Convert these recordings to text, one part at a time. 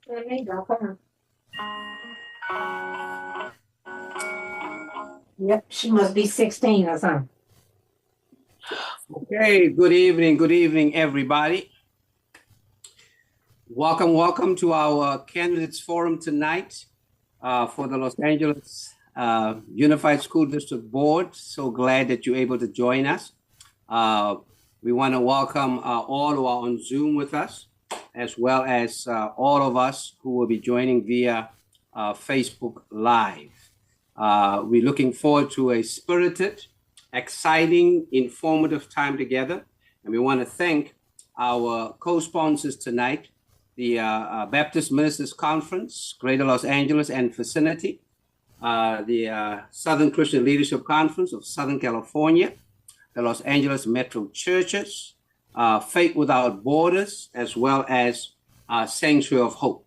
There you go. Come on. Yep, she must be 16 or something. Okay, good evening, everybody. Welcome to our candidates forum tonight for the Los Angeles Unified School District Board. So glad that you're able to join us. We want to welcome all who are on Zoom with us, as well as all of us who will be joining via Facebook Live. We're looking forward to a spirited, exciting, informative time together. And we want to thank our co-sponsors tonight, the Baptist Ministers Conference, Greater Los Angeles and Vicinity, the Southern Christian Leadership Conference of Southern California, the Los Angeles Metro Churches, Faith Without Borders, as well as Sanctuary of Hope.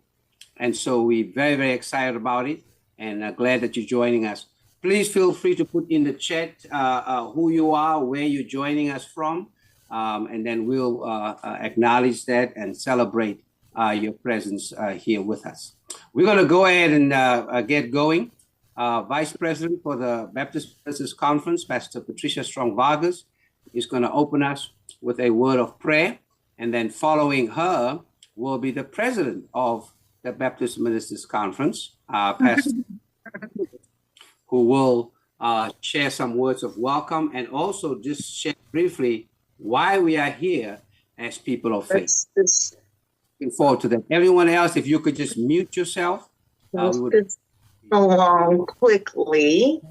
And so we're very, very excited about it and glad that you're joining us. Please feel free to put in the chat who you are, where you're joining us from, and then we'll acknowledge that and celebrate your presence here with us. We're going to go ahead and get going. Vice President for the Baptist Ministers Conference, Pastor Patricia Strong-Fargas, is going to open us with a word of prayer, and then following her will be the President of the Baptist Ministers Conference, Pastor who will share some words of welcome and also just share briefly why we are here as people of faith. Looking forward to that. Everyone else, if you could just mute yourself. We would along quickly.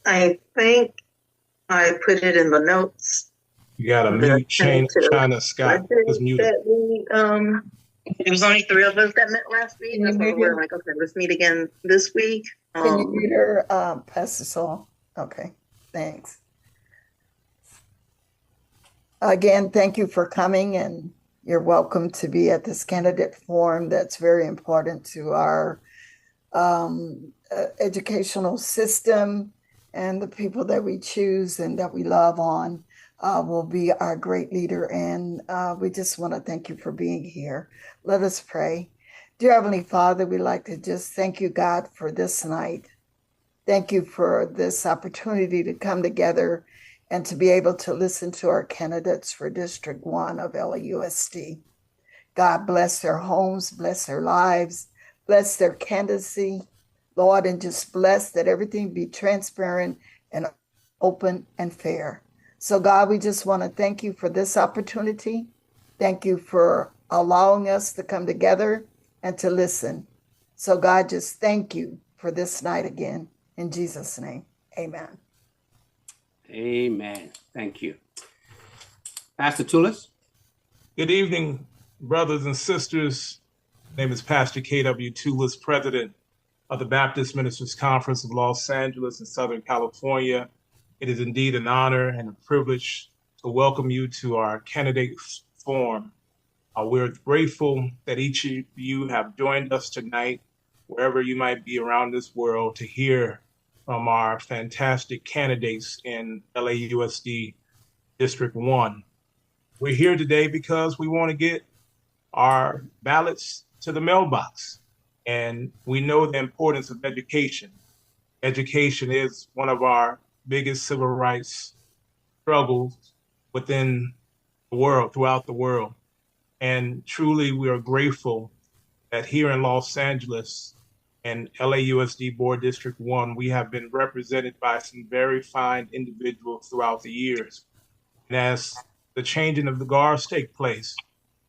I think I put it in the notes. You got to mute China Scott. Just mute it. It was only 3 of us that met last week. That's why we're like, okay, let's meet again this week. Can you mute her, Pastor Saul? Okay, thanks. Again, thank you for coming, and you're welcome to be at this candidate forum that's very important to our educational system, and the people that we choose and that we love on will be our great leader. And we just want to thank you for being here. Let us pray. Dear Heavenly Father, we'd like to just thank you, God, for this night. Thank you for this opportunity to come together and to be able to listen to our candidates for District 1 of LAUSD. God bless their homes, bless their lives, bless their candidacy, Lord, and just bless that everything be transparent and open and fair. So God, we just want to thank you for this opportunity. Thank you for allowing us to come together and to listen. So God, just thank you for this night again. In Jesus' name, amen. Amen. Thank you. Pastor Tullos. Good evening, brothers and sisters. My name is Pastor K.W. Tullos, President of the Baptist Ministers Conference of Los Angeles and Southern California. It is indeed an honor and a privilege to welcome you to our candidate forum. We're grateful that each of you have joined us tonight, wherever you might be around this world, to hear from our fantastic candidates in LAUSD District 1. We're here today because we want to get our ballots to the mailbox, and we know the importance of education. Education is one of our biggest civil rights struggles within the world, throughout the world. And truly, we are grateful that here in Los Angeles and LAUSD Board District 1, we have been represented by some very fine individuals throughout the years. And as the changing of the guards take place,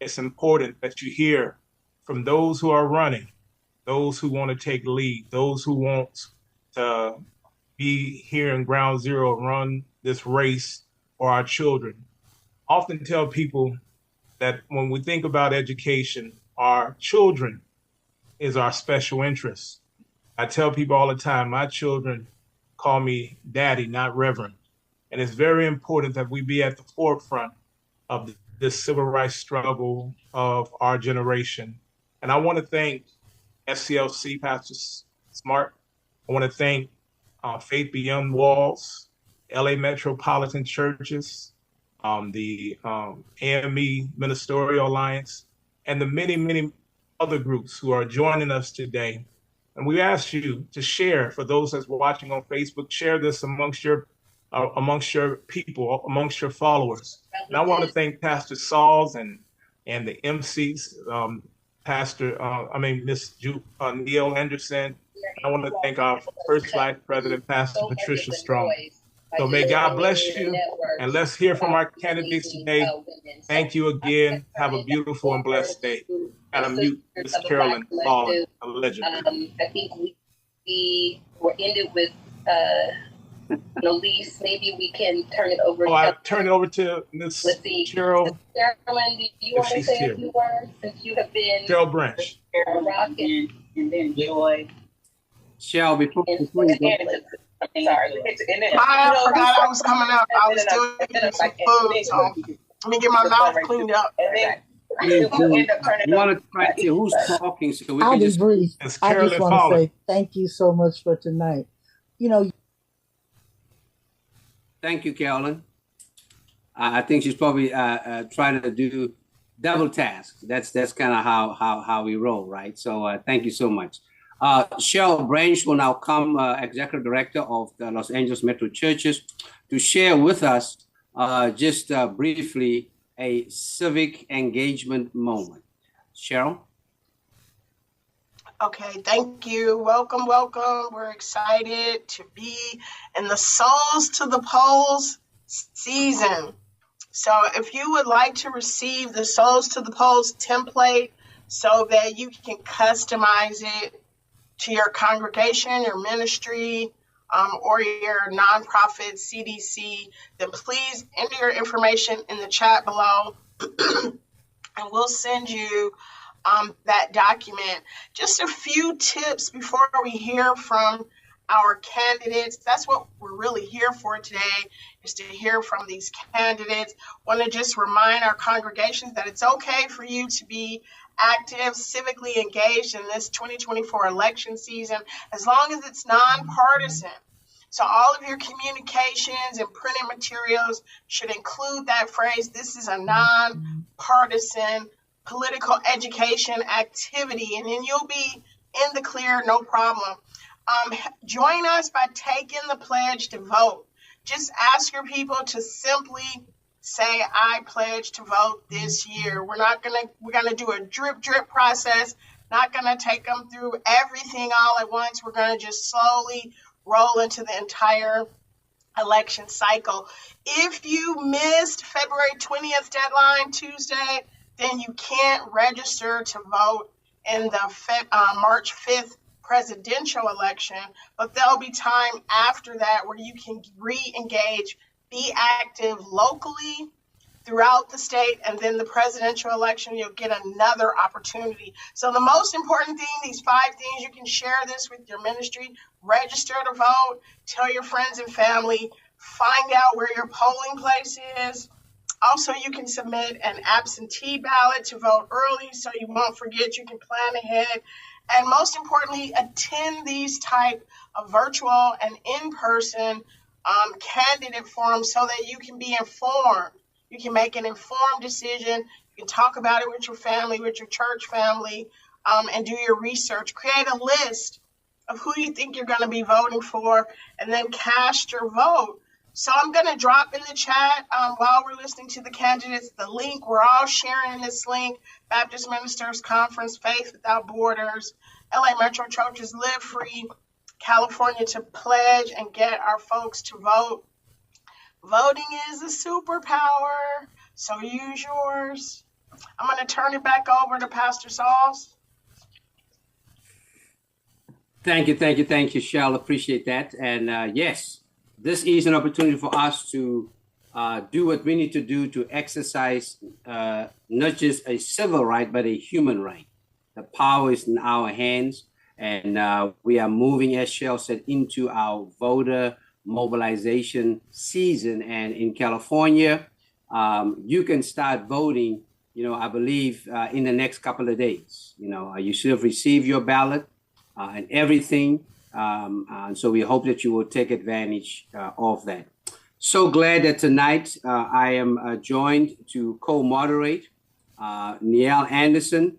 it's important that you hear from those who are running, those who want to take lead, those who want to be here in ground zero, run this race for our children. I often tell people that when we think about education, our children is our special interest. I tell people all the time, my children call me daddy, not reverend. And it's very important that we be at the forefront of this civil rights struggle of our generation. And I want to thank SCLC, Pastor Smart. I want to thank Faith Beyond Walls, LA Metropolitan Churches, the AME Ministerial Alliance, and the many, many other groups who are joining us today. And we ask you to share, for those that's watching on Facebook, share this amongst your people, amongst your followers. And I want to thank Pastor Sauls and the MCs, Miss Niele Anderson. I want to thank our first Vice President, Pastor Patricia Strong. So may God bless you, and let's hear from our candidates today. Thank you again. Have a beautiful and blessed day. And I'm mute Miss Carolyn Ball, a legend. I think we were ended with Elise. Maybe we can turn it over. Oh, I turn it over to Miss Cheryl. Carolyn, do you want to say a few words since you have been Cheryl Branch. Rocking and then Joy. Cheryl, before you go. I'm sorry. I forgot I was coming up. I was still eating some food, so let me get my mouth cleaned up. You want to try to who's talking so we I'll can be just brief. I just want to say thank you so much for tonight. You know, thank you, Kelvin. I think she's probably trying to do double tasks. That's kind of how we roll, right? So thank you so much. Cheryl Branch will now come, Executive Director of the Los Angeles Metro Churches, to share with us just briefly a civic engagement moment. Cheryl? Okay, thank you. Welcome, welcome. We're excited to be in the Sauls to the Polls season. So if you would like to receive the Sauls to the Polls template so that you can customize it to your congregation, your ministry, or your nonprofit CDC, then please enter your information in the chat below and we'll send you that document. Just a few tips before we hear from our candidates. That's what we're really here for today, is to hear from these candidates. Want to just remind our congregations that it's okay for you to be active, civically engaged in this 2024 election season, as long as it's nonpartisan. So all of your communications and printed materials should include that phrase, this is a nonpartisan political education activity, and then you'll be in the clear, no problem. Join us by taking the pledge to vote. Just ask your people to simply say, I pledge to vote this year. We're gonna do a drip process, not gonna take them through everything all at once. We're gonna just slowly roll into the entire election cycle. If you missed February 20th deadline, Tuesday, then you can't register to vote in the March 5th presidential election, but there'll be time after that where you can re-engage, be active locally throughout the state, and then the presidential election, you'll get another opportunity. So the most important thing, these 5 things, you can share this with your ministry, register to vote, tell your friends and family, find out where your polling place is. Also, you can submit an absentee ballot to vote early so you won't forget, you can plan ahead. And most importantly, attend these type of virtual and in-person candidate forums so that you can be informed. You can make an informed decision. You can talk about it with your family, with your church family, and do your research. Create a list of who you think you're going to be voting for, and then cast your vote. So I'm going to drop in the chat while we're listening to the candidates, the link. We're all sharing this link. Baptist Ministers Conference, Faith Without Borders, LA Metro Churches Live Free, California to pledge and get our folks to vote. Voting is a superpower, so use yours. I'm going to turn it back over to Pastor Sauls. Thank you, Cheryl. Appreciate that. And yes, this is an opportunity for us to do what we need to do to exercise not just a civil right, but a human right. The power is in our hands, and we are moving, as Cheryl said, into our voter mobilization season. And in California, you can start voting, I believe in the next couple of days. You should have received your ballot and everything. And so we hope that you will take advantage of that. So glad that tonight I am joined to co-moderate Niele Anderson.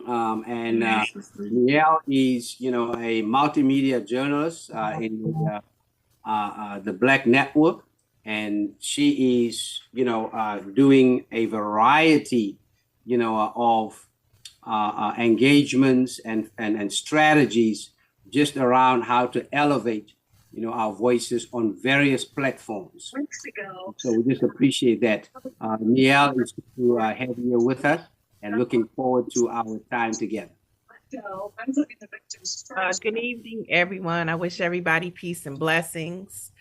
And Niele is, a multimedia journalist in the Black Network. And she is, doing a variety, of engagements and strategies just around how to elevate, our voices on various platforms. So we just appreciate that. Niele is to have you with us and looking forward to our time together. Good evening, everyone. I wish everybody peace and blessings.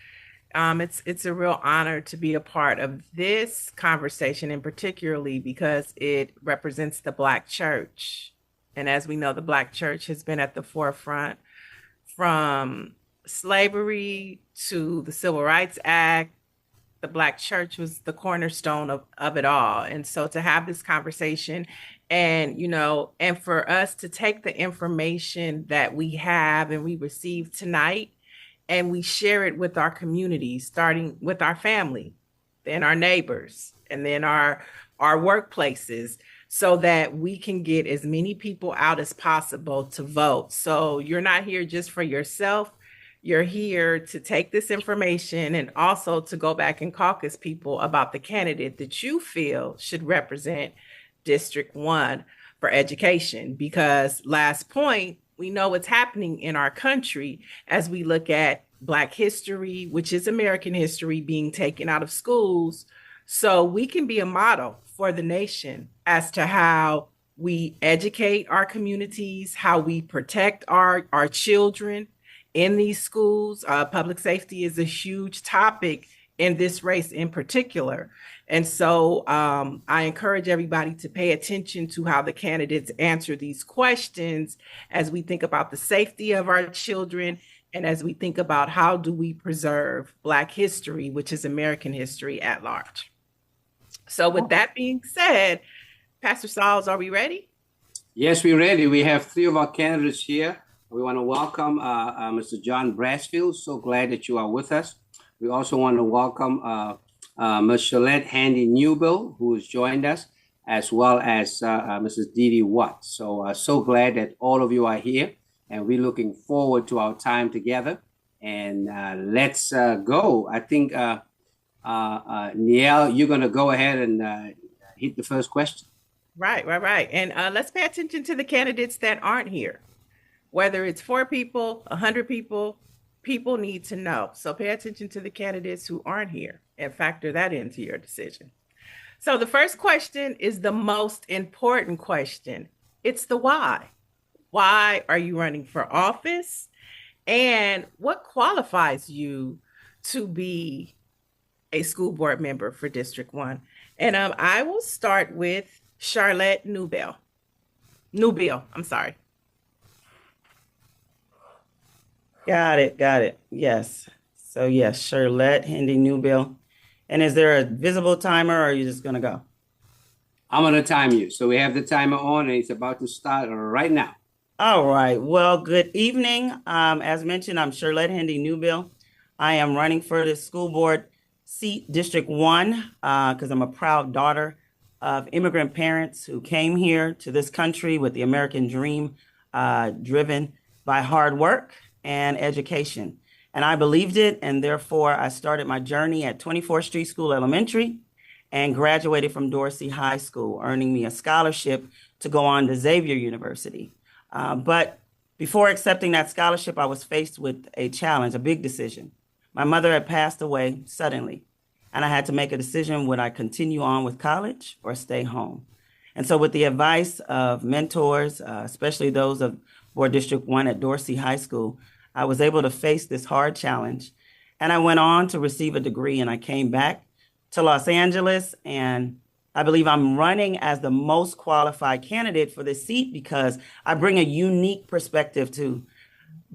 It's a real honor to be a part of this conversation, and particularly because it represents the Black church. And as we know, the Black church has been at the forefront from slavery to the Civil Rights Act. The Black church was the cornerstone of it all. And so to have this conversation and, and for us to take the information that we have and we receive tonight and we share it with our community, starting with our family, then our neighbors, and then our workplaces, so that we can get as many people out as possible to vote. So you're not here just for yourself. You're here to take this information and also to go back and caucus people about the candidate that you feel should represent District 1 for education. Because last point, we know what's happening in our country as we look at Black history, which is American history, being taken out of schools. So we can be a model for the nation as to how we educate our communities, how we protect our children in these schools. Public safety is a huge topic in this race in particular. And so I encourage everybody to pay attention to how the candidates answer these questions as we think about the safety of our children and as we think about how do we preserve Black history, which is American history at large. So with that being said, Pastor Sauls, are we ready? Yes, we're ready. We have 3 of our candidates here. We want to welcome Mr. John Brasfield. So glad that you are with us. We also want to welcome Ms. Shalette Handy Newbill, who has joined us, as well as Mrs. Dee Dee Watt. So glad that all of you are here, and we're looking forward to our time together. And let's go. I think, Niele, you're going to go ahead and hit the first question. Right. And let's pay attention to the candidates that aren't here. Whether it's 4 people, 100 people, people need to know. So pay attention to the candidates who aren't here and factor that into your decision. So the first question is the most important question. It's the why. Why are you running for office? And what qualifies you to be a school board member for District 1? And I will start with Charlotte Newbill. I'm sorry. Got it. Yes. So yes, Charlotte Handy Newbill. And is there a visible timer or are you just going to go? I'm going to time you. So we have the timer on and it's about to start right now. All right. Well, good evening. As mentioned, I'm Charlotte Handy Newbill. I am running for the school board seat, District 1, because I'm a proud daughter of immigrant parents who came here to this country with the American dream, driven by hard work and education. And I believed it, and therefore I started my journey at 24th Street School Elementary and graduated from Dorsey High School, earning me a scholarship to go on to Xavier University. But before accepting that scholarship, I was faced with a challenge, a big decision. My mother had passed away suddenly, and I had to make a decision, would I continue on with college or stay home? And so with the advice of mentors, especially those of Board District 1 at Dorsey High School, I was able to face this hard challenge. And I went on to receive a degree, and I came back to Los Angeles, and I believe I'm running as the most qualified candidate for this seat because I bring a unique perspective to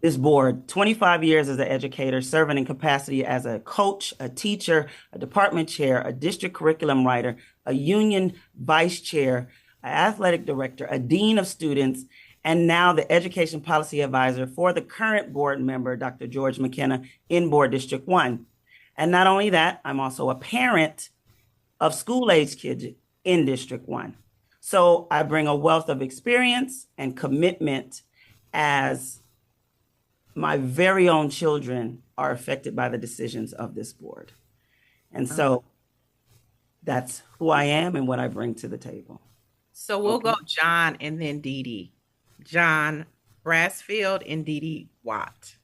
this board. 25 years as an educator, serving in capacity as a coach, a teacher, a department chair, a district curriculum writer, a union vice chair, an athletic director, a dean of students, and now the education policy advisor for the current board member, Dr. George McKenna, in Board District 1. And not only that, I'm also a parent of school-age kids in District 1. So I bring a wealth of experience and commitment as my very own children are affected by the decisions of this board. And so that's who I am and what I bring to the table. So we'll go John and then Dee Dee. John Brassfield and Dee Dee Watt.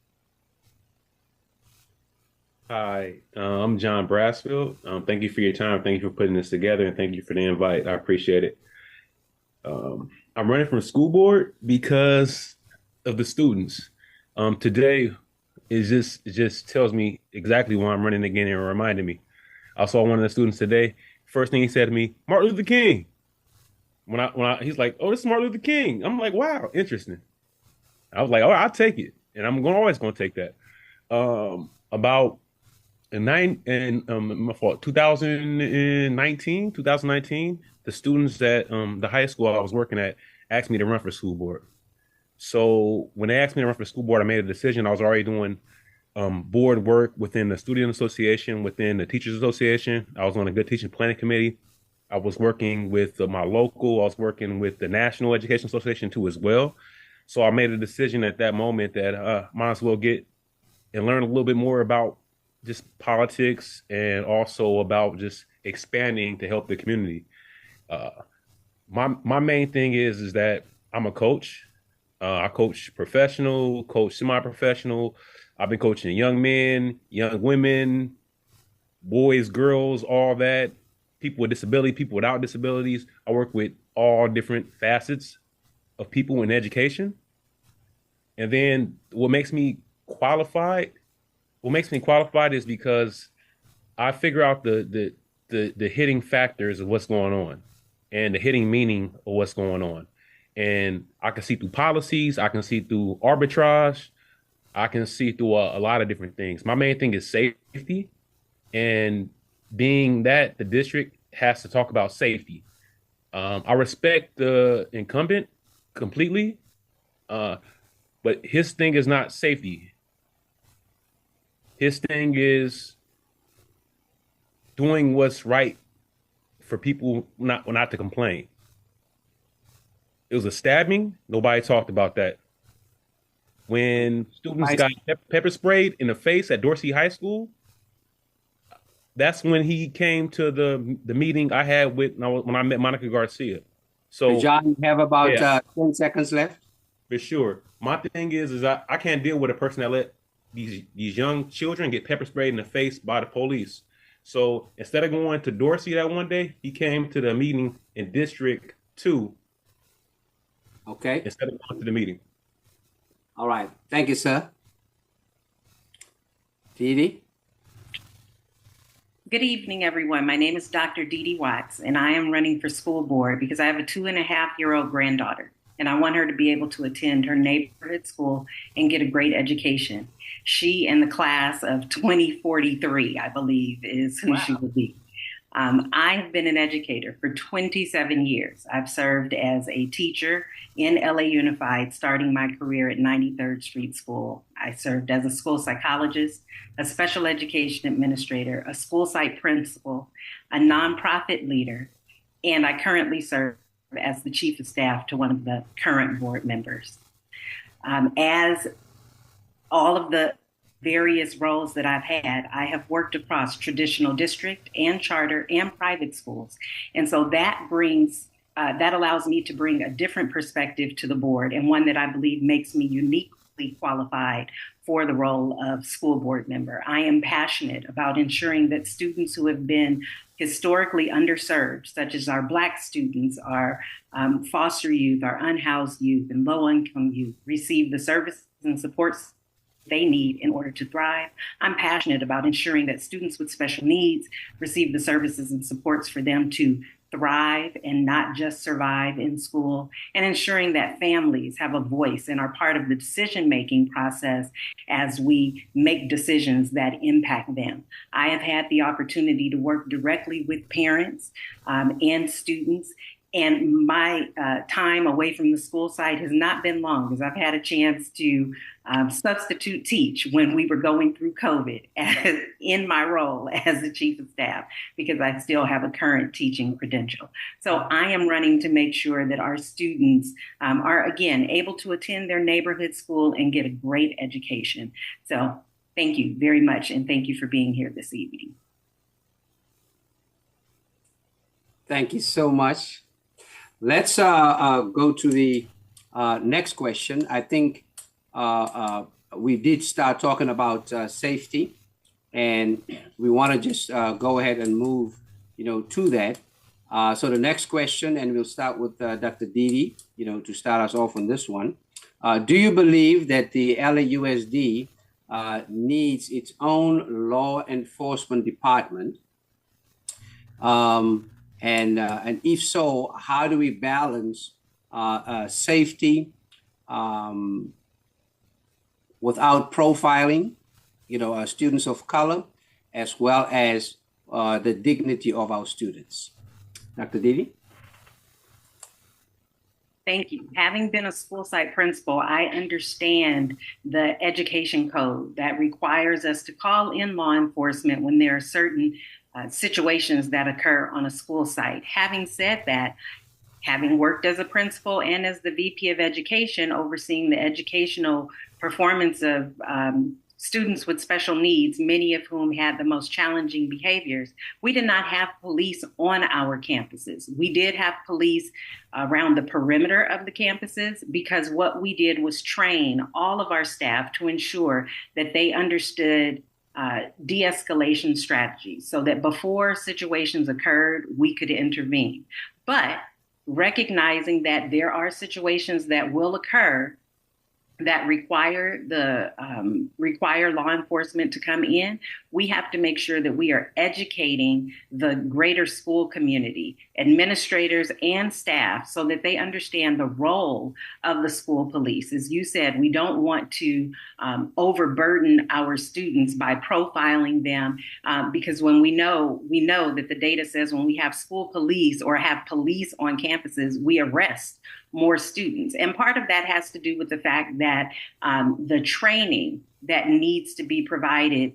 Hi, I'm John Brassfield. Thank you for your time. Thank you for putting this together, and thank you for the invite. I appreciate it. I'm running from school board because of the students. Today it just tells me exactly why I'm running again and reminded me. I saw one of the students today. First thing he said to me, Martin Luther King. He's like, oh, this is Martin Luther King. I'm like, wow, interesting. I was like, oh, I'll take it, and I'm always going to take that. About 2019, the students at the high school I was working at asked me to run for school board. So when they asked me to run for school board, I made a decision. I was already doing board work within the student association, within the teachers association. I was on a good teaching planning committee. I was working with my local. I was working with the National Education Association too as well. So I made a decision at that moment that might as well get and learn a little bit more about just politics and also about just expanding to help the community. My main thing is that I'm a coach. I coach professional, coach semi-professional. I've been coaching young men, young women, boys, girls, all that, people with disability, people without disabilities. I work with all different facets of people in education. And then what makes me qualified is because I figure out the hitting factors of what's going on and the hitting meaning of what's going on. And I can see through policies, I can see through arbitrage, I can see through a lot of different things. My main thing is safety. And being that the district has to talk about safety. I respect the incumbent completely, but his thing is not safety. His thing is doing what's right for people not to complain. It was a stabbing. Nobody talked about that. When students got pepper sprayed in the face at Dorsey High School, that's when he came to the meeting I had when I met Monica Garcia. So John, you have about 10 seconds left. For sure. My thing is I can't deal with a person that let these young children get pepper sprayed in the face by the police. So instead of going to Dorsey that one day, he came to the meeting in District 2. Okay. Instead of going to the meeting. All right. Thank you, sir. Dee Dee? Good evening, everyone. My name is Dr. Dee Dee Watts, and I am running for school board because I have a 2.5-year-old granddaughter, and I want her to be able to attend her neighborhood school and get a great education. She and the class of 2043, I believe, is who she will be. I have been an educator for 27 years. I've served as a teacher in LA Unified, starting my career at 93rd Street School. I served as a school psychologist, a special education administrator, a school site principal, a nonprofit leader, and I currently serve as the chief of staff to one of the current board members. As all of the various roles that I've had, I have worked across traditional district and charter and private schools. And so that brings, that allows me to bring a different perspective to the board, and one that I believe makes me uniquely qualified for the role of school board member. I am passionate about ensuring that students who have been historically underserved, such as our Black students, our foster youth, our unhoused youth, and low-income youth, receive the services and supports they need in order to thrive. I'm passionate about ensuring that students with special needs receive the services and supports for them to thrive and not just survive in school, and ensuring that families have a voice and are part of the decision-making process as we make decisions that impact them. I have had the opportunity to work directly with parents and students And my time away from the school site has not been long, because I've had a chance to substitute teach when we were going through COVID in my role as the chief of staff, because I still have a current teaching credential. So I am running to make sure that our students are, again, able to attend their neighborhood school and get a great education. So thank you very much, and thank you for being here this evening. Thank you so much. Let's go to the next question. I think we did start talking about safety, and we want to just go ahead and move, to that. So the next question, and we'll start with Dr. Didi, to start us off on this one. Do you believe that the LAUSD needs its own law enforcement department? And if so, how do we balance safety without profiling, students of color, as well as the dignity of our students? Dr. Didi? Thank you. Having been a school site principal, I understand the education code that requires us to call in law enforcement when there are certain situations that occur on a school site. Having said that, having worked as a principal and as the VP of Education, overseeing the educational performance of students with special needs, many of whom had the most challenging behaviors, we did not have police on our campuses. We did have police around the perimeter of the campuses, because what we did was train all of our staff to ensure that they understood de-escalation strategies, so that before situations occurred, we could intervene. But recognizing that there are situations that will occur that require law enforcement to come in, we have to make sure that we are educating the greater school community, administrators and staff, so that they understand the role of the school police. As you said, we don't want to overburden our students by profiling them, because when we know that the data says when we have school police or have police on campuses, we arrest more students. And part of that has to do with the fact that the training that needs to be provided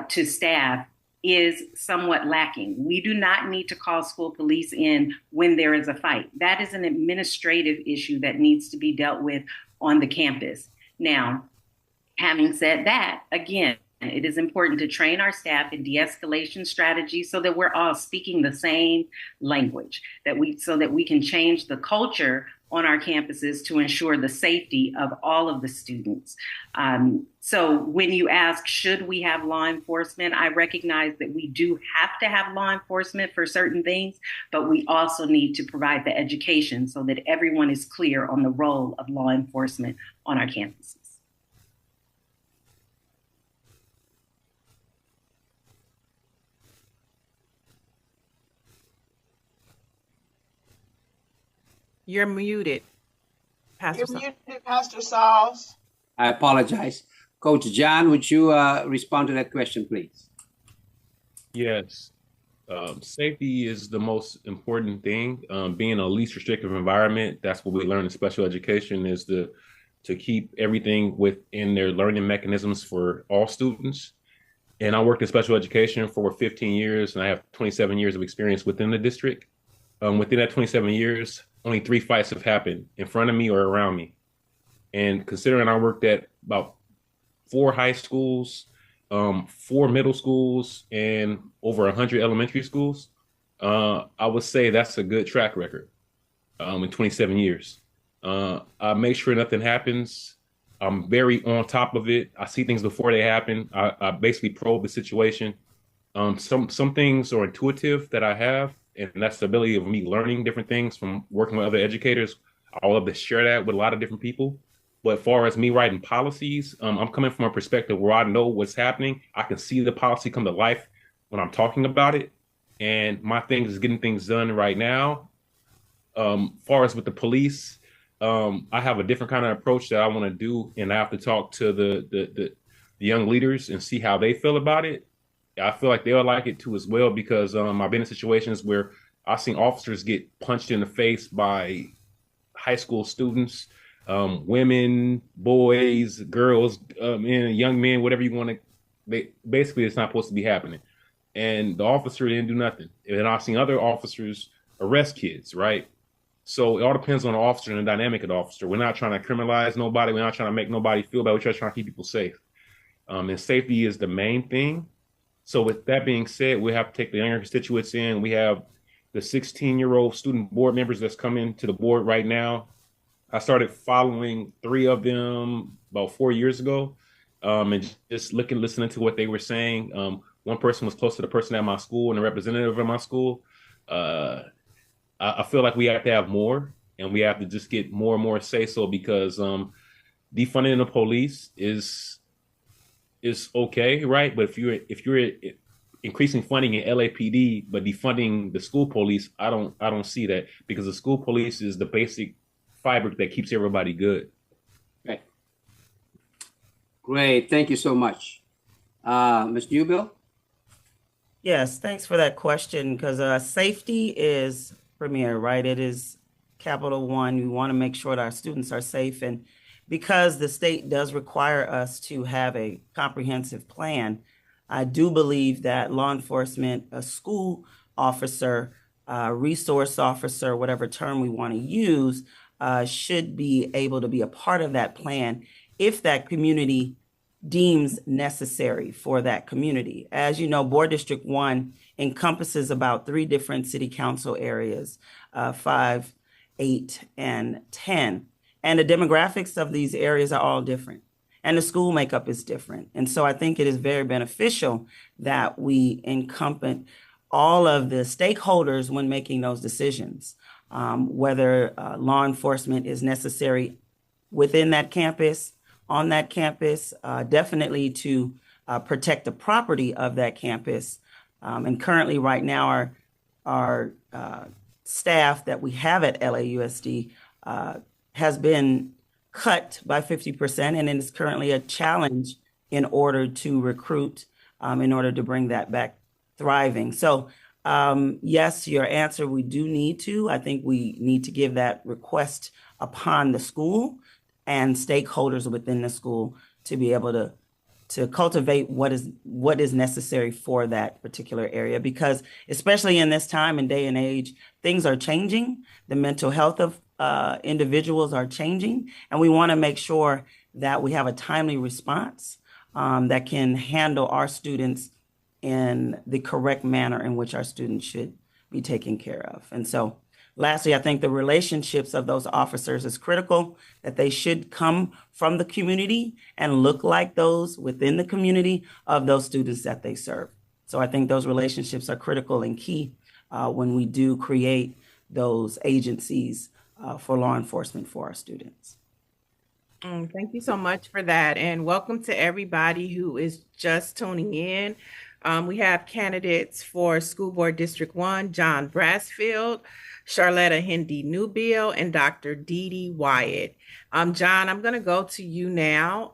to staff is somewhat lacking. We do not need to call school police in when there is a fight. That is an administrative issue that needs to be dealt with on the campus. Now, having said that, again, it is important to train our staff in de-escalation strategies so that we're all speaking the same language, so that we can change the culture on our campuses to ensure the safety of all of the students. So when you ask, should we have law enforcement, I recognize that we do have to have law enforcement for certain things, but we also need to provide the education so that everyone is clear on the role of law enforcement on our campuses. You're muted, Pastor. You're muted, Pastor Sauls. I apologize. Coach John, would you respond to that question, please? Yes. Safety is the most important thing. Being a least restrictive environment, that's what we learn in special education, is to keep everything within their learning mechanisms for all students. And I worked in special education for 15 years, and I have 27 years of experience within the district. Within that 27 years, only 3 fights have happened in front of me or around me. And considering I worked at about 4 high schools, 4 middle schools, and over 100 elementary schools, I would say that's a good track record in 27 years. I make sure nothing happens. I'm very on top of it. I see things before they happen. I basically probe the situation. Some things are intuitive that I have, and that's the ability of me learning different things from working with other educators. I love to share that with a lot of different people. But as far as me writing policies, I'm coming from a perspective where I know what's happening. I can see the policy come to life when I'm talking about it. And my thing is getting things done right now. Far as with the police, I have a different kind of approach that I want to do. And I have to talk to the young leaders and see how they feel about it. I feel like they'll like it too as well, because I've been in situations where I've seen officers get punched in the face by high school students, women, boys, girls, men, young men, whatever you want to. Basically, it's not supposed to be happening. And the officer didn't do nothing. And I've seen other officers arrest kids, right? So it all depends on the officer and the dynamic of the officer. We're not trying to criminalize nobody. We're not trying to make nobody feel bad. We're just trying to keep people safe. And safety is the main thing. So with that being said, we have to take the younger constituents in. We have the 16-year-old student board members that's coming to the board right now. I started following 3 of them about 4 years ago, and just listening to what they were saying. One person was close to the person at my school and a representative of my school. I feel like we have to have more, and we have to just get more and more say so, because defunding the police is okay, right? But if you're increasing funding in LAPD but defunding the school police, I don't see that, because the school police is the basic fabric that keeps everybody good. Right. Great, thank you so much, Ms. Newbill. Yes, thanks for that question, because safety is premier, right? It is capital one. We want to make sure that our students are safe. And because the state does require us to have a comprehensive plan, I do believe that law enforcement, a school officer, resource officer, whatever term we want to use, should be able to be a part of that plan if that community deems necessary for that community. As you know, Board District 1 encompasses about 3 different city council areas, 5, 8, and 10. And the demographics of these areas are all different, and the school makeup is different. And so I think it is very beneficial that we encompass all of the stakeholders when making those decisions, whether law enforcement is necessary within that campus, on that campus, definitely to protect the property of that campus. And currently right now, our staff that we have at LAUSD has been cut by 50%, and it is currently a challenge in order to recruit, in order to bring that back thriving. So yes, your answer, we do need to. I think we need to give that request upon the school and stakeholders within the school to be able to cultivate what is necessary for that particular area, because especially in this time and day and age, things are changing. The mental health of individuals are changing, and we want to make sure that we have a timely response that can handle our students in the correct manner in which our students should be taken care of. And so lastly, I think the relationships of those officers is critical, that they should come from the community and look like those within the community of those students that they serve. So I think those relationships are critical and key when we do create those agencies for law enforcement for our students. Thank you so much for that. And welcome to everybody who is just tuning in. We have candidates for School Board District 1, John Brassfield, Charlotta Hindi Newbill, and Dr. Dee Dee Wyatt. John, I'm going to go to you now,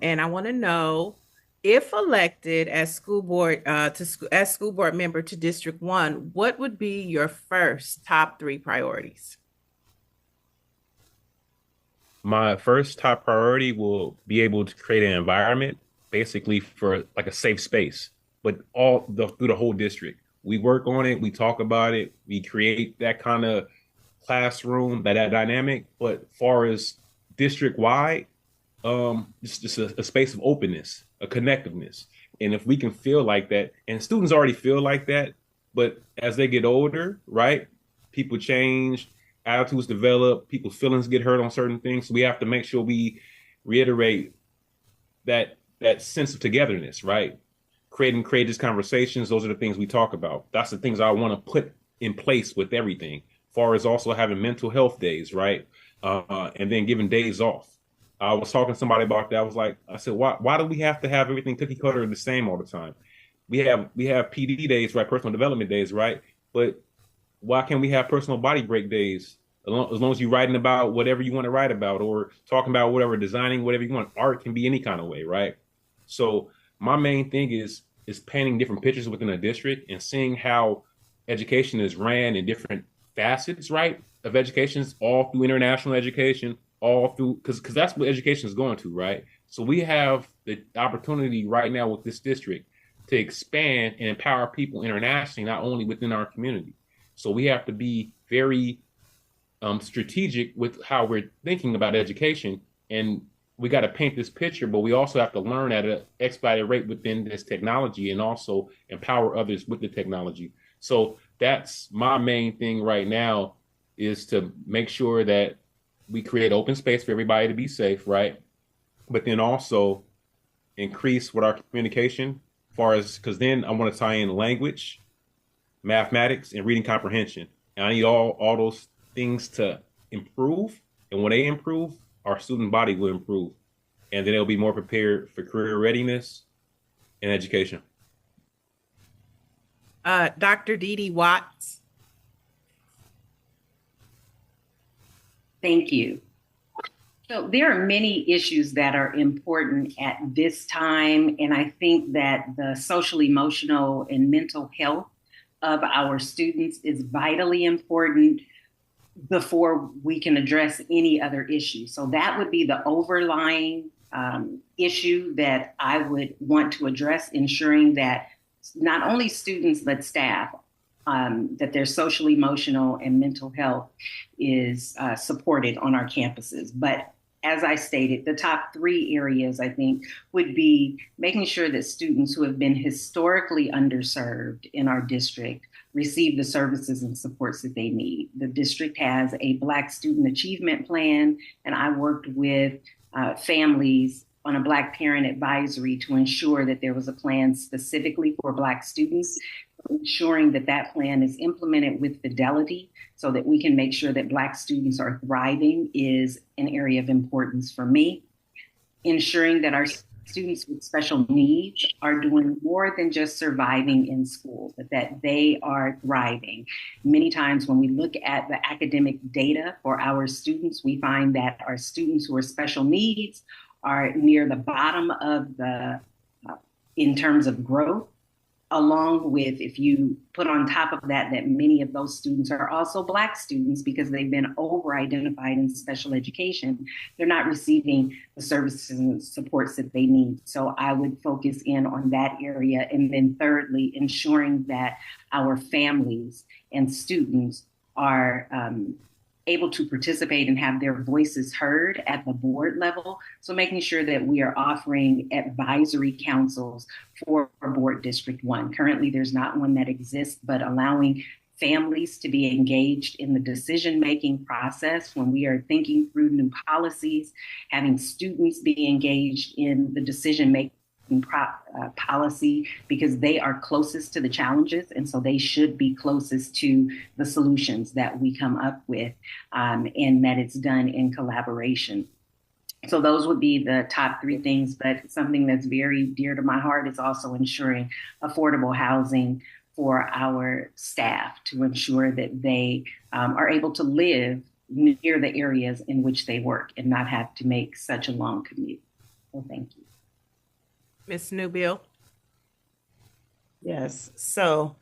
and I want to know, if elected as school board as school board member to District 1, what would be your first top 3 priorities? My first top priority will be able to create an environment, basically for like a safe space, but through the whole district. We work on it, we talk about it, we create that kind of classroom, that dynamic. But far as district-wide, just a space of openness, a connectiveness. And if we can feel like that, and students already feel like that, but as they get older, right, people change, attitudes develop, people's feelings get hurt on certain things. So we have to make sure we reiterate that sense of togetherness, right? Creating courageous conversations, those are the things we talk about. That's the things I want to put in place with everything. As far as also having mental health days, right? And then giving days off. I was talking to somebody about that. I said, why do we have to have everything cookie cutter and the same all the time? We have PD days, right? Personal development days, right? But why can't we have personal body break days? As long as you're writing about whatever you want to write about, or talking about whatever, designing whatever you want. Art can be any kind of way, right? So my main thing is painting different pictures within a district and seeing how education is ran in different facets, right, of education, all through international education, all through, because that's what education is going to, right? So we have the opportunity right now with this district to expand and empower people internationally, not only within our community. So we have to be very strategic with how we're thinking about education, and we got to paint this picture, but we also have to learn at an expedited rate within this technology and also empower others with the technology. So that's my main thing right now, is to make sure that we create open space for everybody to be safe, right? But then also increase with our communication, as far as, because then I want to tie in language, mathematics, and reading comprehension. And I need all those things to improve. And when they improve, our student body will improve. And then they'll be more prepared for career readiness and education. Dr. Dee Watts. Thank you. So there are many issues that are important at this time, and I think that the social, emotional, and mental health of our students is vitally important before we can address any other issue. So that would be the overlying issue that I would want to address, ensuring that not only students but staff, that their social, emotional, and mental health is supported on our campuses. But as I stated, the top three areas, I think, would be making sure that students who have been historically underserved in our district receive the services and supports that they need. The district has a Black Student Achievement Plan, and I worked with families on a Black Parent Advisory to ensure that there was a plan specifically for Black students, ensuring that that plan is implemented with fidelity so that we can make sure that Black students are thriving is an area of importance for me. Ensuring that our students with special needs are doing more than just surviving in school, but that they are thriving. Many times when we look at the academic data for our students, we find that our students who are special needs are near the bottom of the, in terms of growth, along with, if you put on top of that, that many of those students are also Black students because they've been over-identified in special education. They're not receiving the services and supports that they need. So I would focus in on that area. And then thirdly, ensuring that our families and students are able to participate and have their voices heard at the board level. So making sure that we are offering advisory councils for Board District 1. Currently, there's not one that exists, but allowing families to be engaged in the decision-making process when we are thinking through new policies, having students be engaged in the decision-making policy, because they are closest to the challenges, and so they should be closest to the solutions that we come up with, and that it's done in collaboration. So those would be the top three things, but something that's very dear to my heart is also ensuring affordable housing for our staff, to ensure that they are able to live near the areas in which they work and not have to make such a long commute. So thank you. Ms. Newbill. Yes. So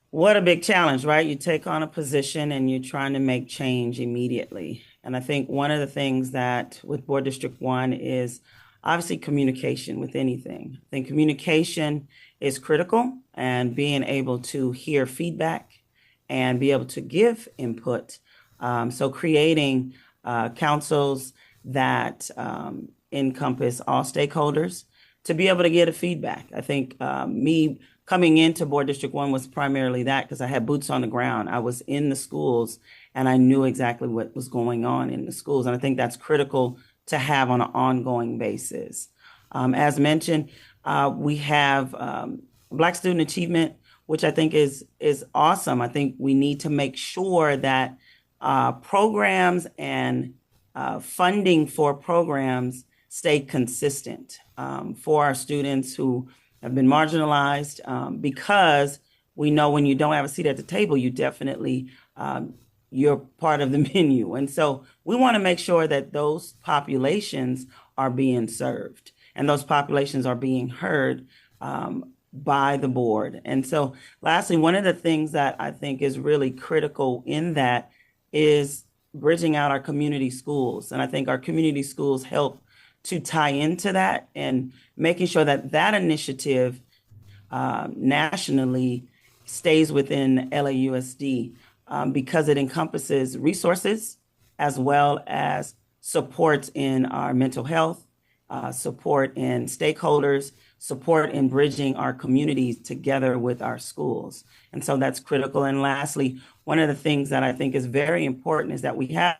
what a big challenge, right? You take on a position and you're trying to make change immediately. And I think one of the things that with Board District 1 is obviously communication with anything. I think communication is critical, and being able to hear feedback and be able to give input. So creating councils that encompass all stakeholders to be able to get a feedback. I think me coming into Board District 1 was primarily that, because I had boots on the ground. I was in the schools and I knew exactly what was going on in the schools. And I think that's critical to have on an ongoing basis. As mentioned, we have Black Student Achievement, which I think is awesome. I think we need to make sure that programs and funding for programs stay consistent for our students who have been marginalized, because we know when you don't have a seat at the table, you definitely, you're part of the menu. And so we want to make sure that those populations are being served and those populations are being heard by the board. And so lastly, one of the things that I think is really critical in that is bridging out our community schools. And I think our community schools help to tie into that and making sure that that initiative nationally stays within LAUSD because it encompasses resources as well as support in our mental health, support in stakeholders, support in bridging our communities together with our schools. And so that's critical. And lastly, one of the things that I think is very important is that we have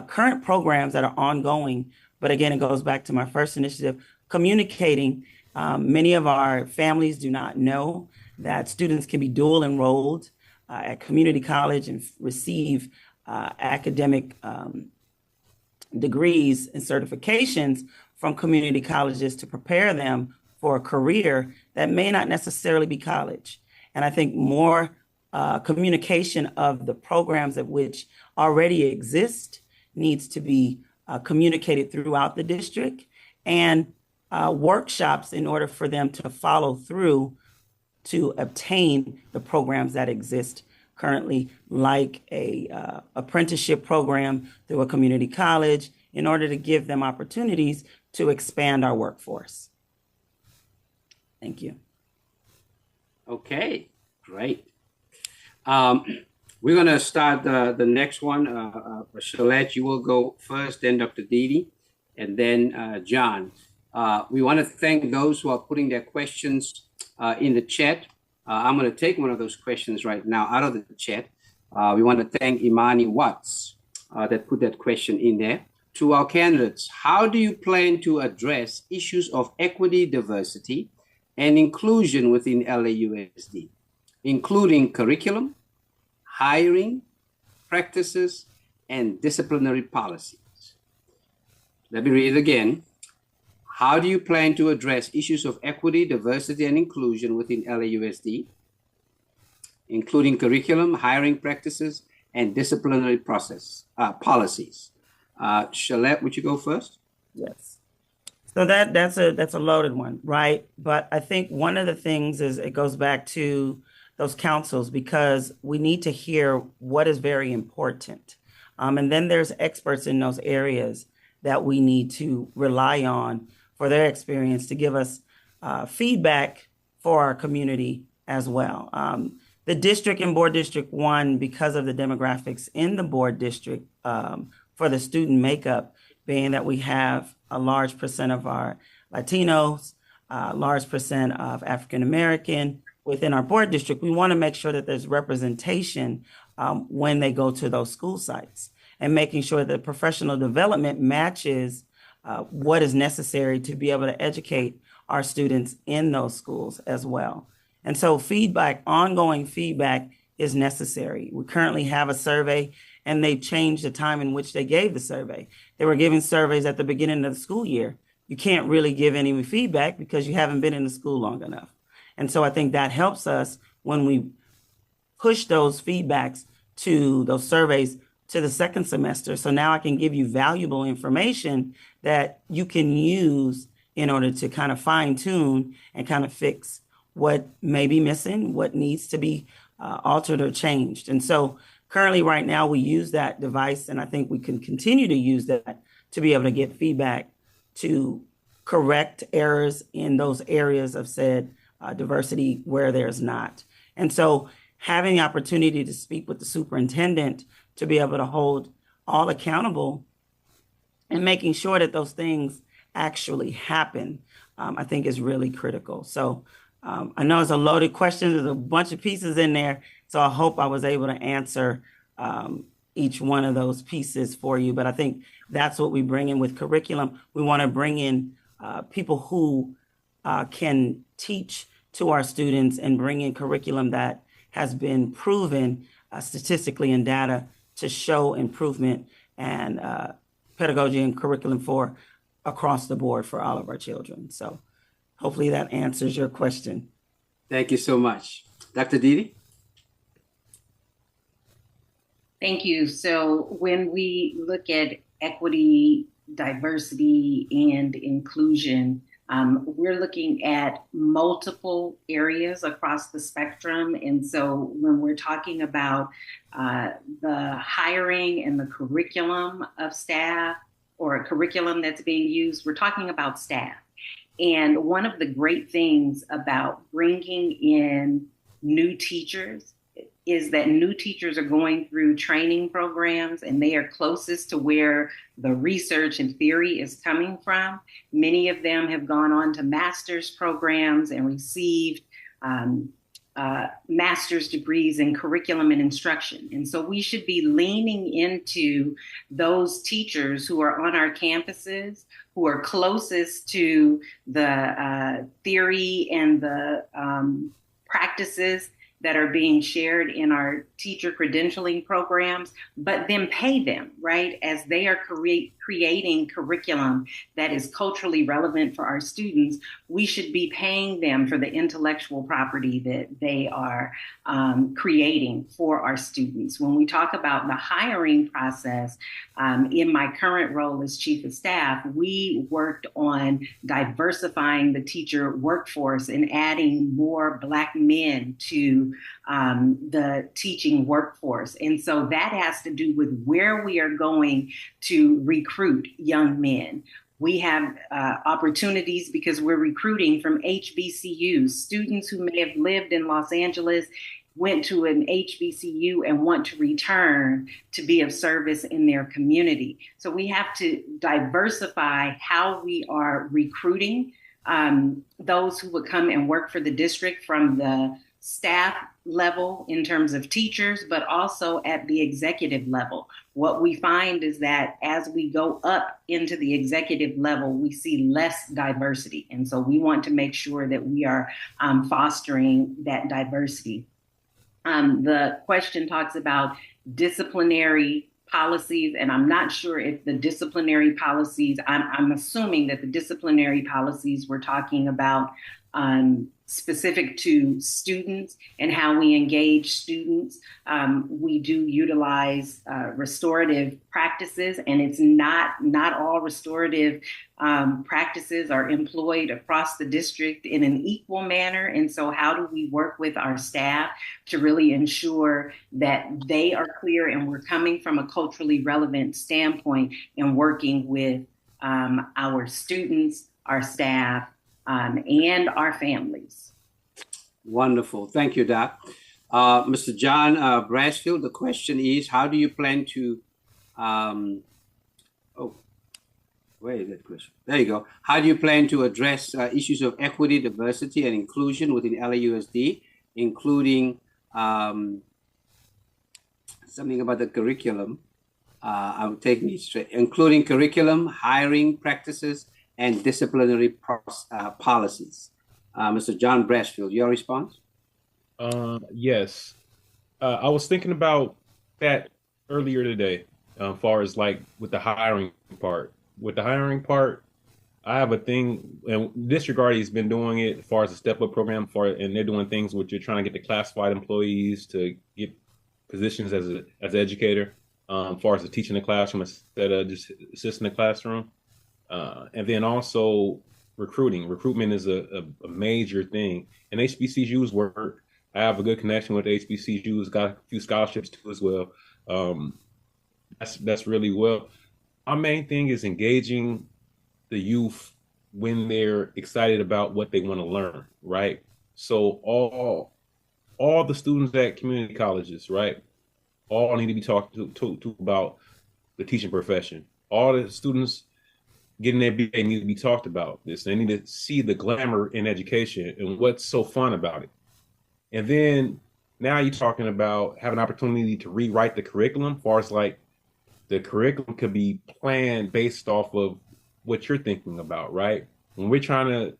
current programs that are ongoing. But again, it goes back to my first initiative, communicating. Many of our families do not know that students can be dual enrolled at community college and receive academic degrees and certifications from community colleges to prepare them for a career that may not necessarily be college. And I think more communication of the programs of which already exist needs to be communicated throughout the district, and workshops in order for them to follow through to obtain the programs that exist currently, like a apprenticeship program through a community college, in order to give them opportunities to expand our workforce. Thank you. Okay, great. We're going to start the next one. Shalette, you will go first, then Dr. Didi, and then John. We want to thank those who are putting their questions in the chat. I'm going to take one of those questions right now out of the chat. We want to thank Imani Watts that put that question in there. To our candidates, how do you plan to address issues of equity, diversity, and inclusion within LAUSD, including curriculum, hiring, practices, and disciplinary policies? Let me read it again. How do you plan to address issues of equity, diversity, and inclusion within LAUSD, including curriculum, hiring practices, and disciplinary policies? Shalette, would you go first? Yes. So that's a loaded one, right? But I think one of the things is it goes back to those councils, because we need to hear what is very important. And then there's experts in those areas that we need to rely on for their experience to give us feedback for our community as well. The district and board district 1, because of the demographics in the board district for the student makeup, being that we have a large percent of our Latinos, a large percent of African American within our board district, we want to make sure that there's representation when they go to those school sites, and making sure that professional development matches what is necessary to be able to educate our students in those schools as well. And so feedback, ongoing feedback is necessary. We currently have a survey, and they changed the time in which they gave the survey. They were giving surveys at the beginning of the school year. You can't really give any feedback because you haven't been in the school long enough. And so I think that helps us when we push those feedbacks to those surveys to the second semester. So now I can give you valuable information that you can use in order to kind of fine tune and kind of fix what may be missing, what needs to be altered or changed. And so currently right now we use that device, and I think we can continue to use that to be able to get feedback to correct errors in those areas of said diversity where there's not. And so having the opportunity to speak with the superintendent to be able to hold all accountable and making sure that those things actually happen, I think is really critical. So I know it's a loaded question. There's a bunch of pieces in there. So I hope I was able to answer each one of those pieces for you. But I think that's what we bring in with curriculum. We want to bring in people who can teach to our students and bring in curriculum that has been proven statistically in data to show improvement and pedagogy and curriculum for across the board for all of our children. So hopefully that answers your question. Thank you so much. Dr. Didi? Thank you. So when we look at equity, diversity, and inclusion, We're looking at multiple areas across the spectrum. And so when we're talking about the hiring and the curriculum of staff, or a curriculum that's being used, we're talking about staff. And one of the great things about bringing in new teachers is that new teachers are going through training programs, and they are closest to where the research and theory is coming from. Many of them have gone on to master's programs and received master's degrees in curriculum and instruction. And so we should be leaning into those teachers who are on our campuses, who are closest to the theory and the practices that are being shared in our teacher credentialing programs, but then pay them, right? As they are creating curriculum that is culturally relevant for our students, we should be paying them for the intellectual property that they are creating for our students. When we talk about the hiring process, in my current role as chief of staff, we worked on diversifying the teacher workforce and adding more Black men to the teaching workforce. And so that has to do with where we are going to recruit young men. We have opportunities because we're recruiting from HBCUs, students who may have lived in Los Angeles, went to an HBCU and want to return to be of service in their community. So we have to diversify how we are recruiting those who would come and work for the district from the staff level in terms of teachers, but also at the executive level. What we find is that as we go up into the executive level, we see less diversity. And so we want to make sure that we are fostering that diversity. The question talks about disciplinary policies, and I'm not sure if the disciplinary policies, I'm assuming that the disciplinary policies we're talking about specific to students and how we engage students. We do utilize restorative practices, and it's not all restorative practices are employed across the district in an equal manner. And so how do we work with our staff to really ensure that they are clear and we're coming from a culturally relevant standpoint and working with our students, our staff, and our families. Wonderful. Thank you, Doc. Mr. John Brasfield, the question is, how do you plan to, where is that question? There you go. How do you plan to address issues of equity, diversity, and inclusion within LAUSD, including something about the curriculum? I'm taking it straight, including curriculum, hiring practices, and disciplinary policies. Mr. John Brasfield, your response? Yes. I was thinking about that earlier today, as far as like with the hiring part. With the hiring part, I have a thing, and Disregard has been doing it as far as the step-up program, and they're doing things which you're trying to get the classified employees to get positions as an educator, as far as the teaching the classroom instead of just assisting the classroom. And then also recruitment is a major thing. And HBCUs work. I have a good connection with HBCUs, got a few scholarships too as well. That's really well. Our main thing is engaging the youth when they're excited about what they want to learn, right? So all the students at community colleges, right, all need to be talked to about the teaching profession. All the students getting their BA need to be talked about this. They need to see the glamour in education and what's so fun about it. And then now you're talking about having an opportunity to rewrite the curriculum, as far as like the curriculum could be planned based off of what you're thinking about, right? When we're trying to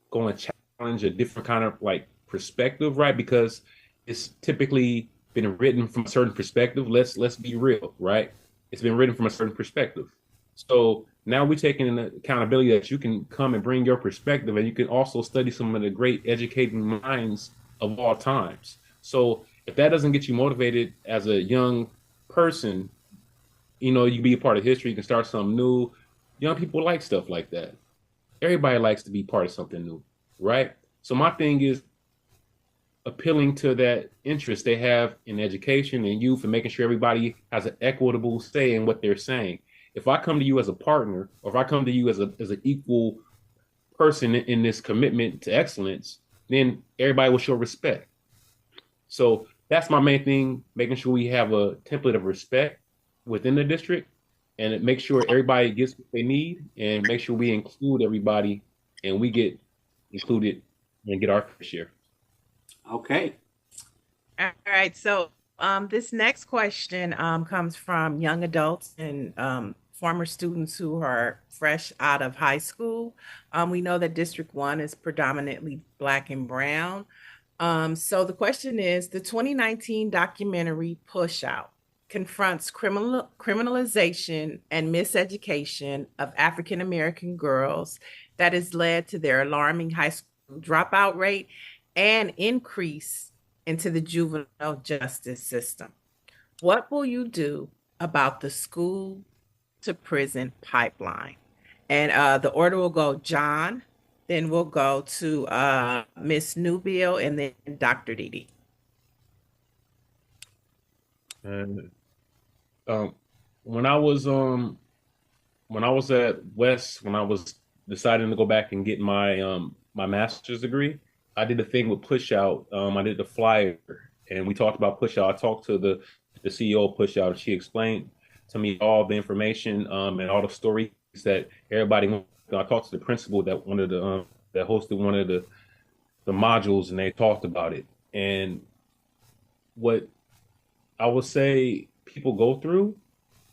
go and challenge a different kind of like perspective, right? Because it's typically been written from a certain perspective. Let's be real, right? It's been written from a certain perspective. So now we're taking an accountability that you can come and bring your perspective, and you can also study some of the great educating minds of all times. So if that doesn't get you motivated as a young person, you know, you can be a part of history, you can start something new. Young people like stuff like that. everybody likes to be part of something new, right? So my thing is appealing to that interest they have in education and youth and making sure everybody has an equitable say in what they're saying. If I come to you as a partner, or if I come to you as an equal person in this commitment to excellence, then everybody will show respect. So that's my main thing, making sure we have a template of respect within the district and make sure everybody gets what they need and make sure we include everybody and we get included and get our share. Okay. All right. So this next question comes from young adults and former students who are fresh out of high school. We know that District 1 is predominantly Black and Brown. So the question is, the 2019 documentary Push Out confronts criminalization and miseducation of African American girls that has led to their alarming high school dropout rate and increase into the juvenile justice system. What will you do about the school to prison pipeline? And the order will go John, then we'll go to Miss Nubile, and then Dr. Didi. And when I was at West, when I was deciding to go back and get my my master's degree, I did a thing with Push Out. I did the flyer, and we talked about Push Out. I talked to the CEO of Push Out, and she explained to me all the information and all the stories that everybody. I talked to the principal that one of the that hosted one of the modules, and they talked about it. And what I would say people go through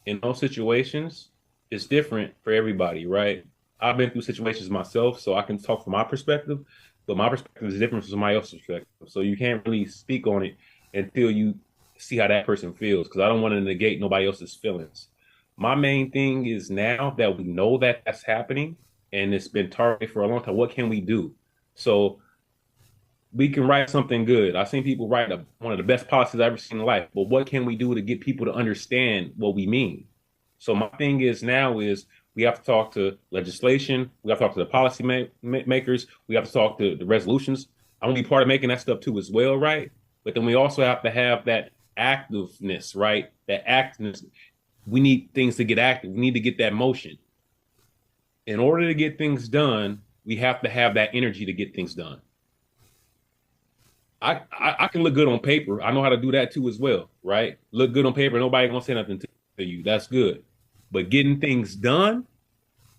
in those situations is different for everybody, right? I've been through situations myself, so I can talk from my perspective, but my perspective is different from somebody else's perspective. So you can't really speak on it until you see how that person feels, because I don't want to negate nobody else's feelings. My main thing is now that we know that that's happening and it's been targeted for a long time, what can we do? So we can write something good. I've seen people write one of the best policies I've ever seen in life, but what can we do to get people to understand what we mean? So my thing is now is we have to talk to legislation. We have to talk to the policy makers. We have to talk to the resolutions. I want to be part of making that stuff too as well, right? But then we also have to have that activeness, right? That activeness. We need things to get active. We need to get that motion. In order to get things done, we have to have that energy to get things done. I can look good on paper. I know how to do that too as well, right? Look good on paper. Nobody gonna say nothing to you. That's good. But getting things done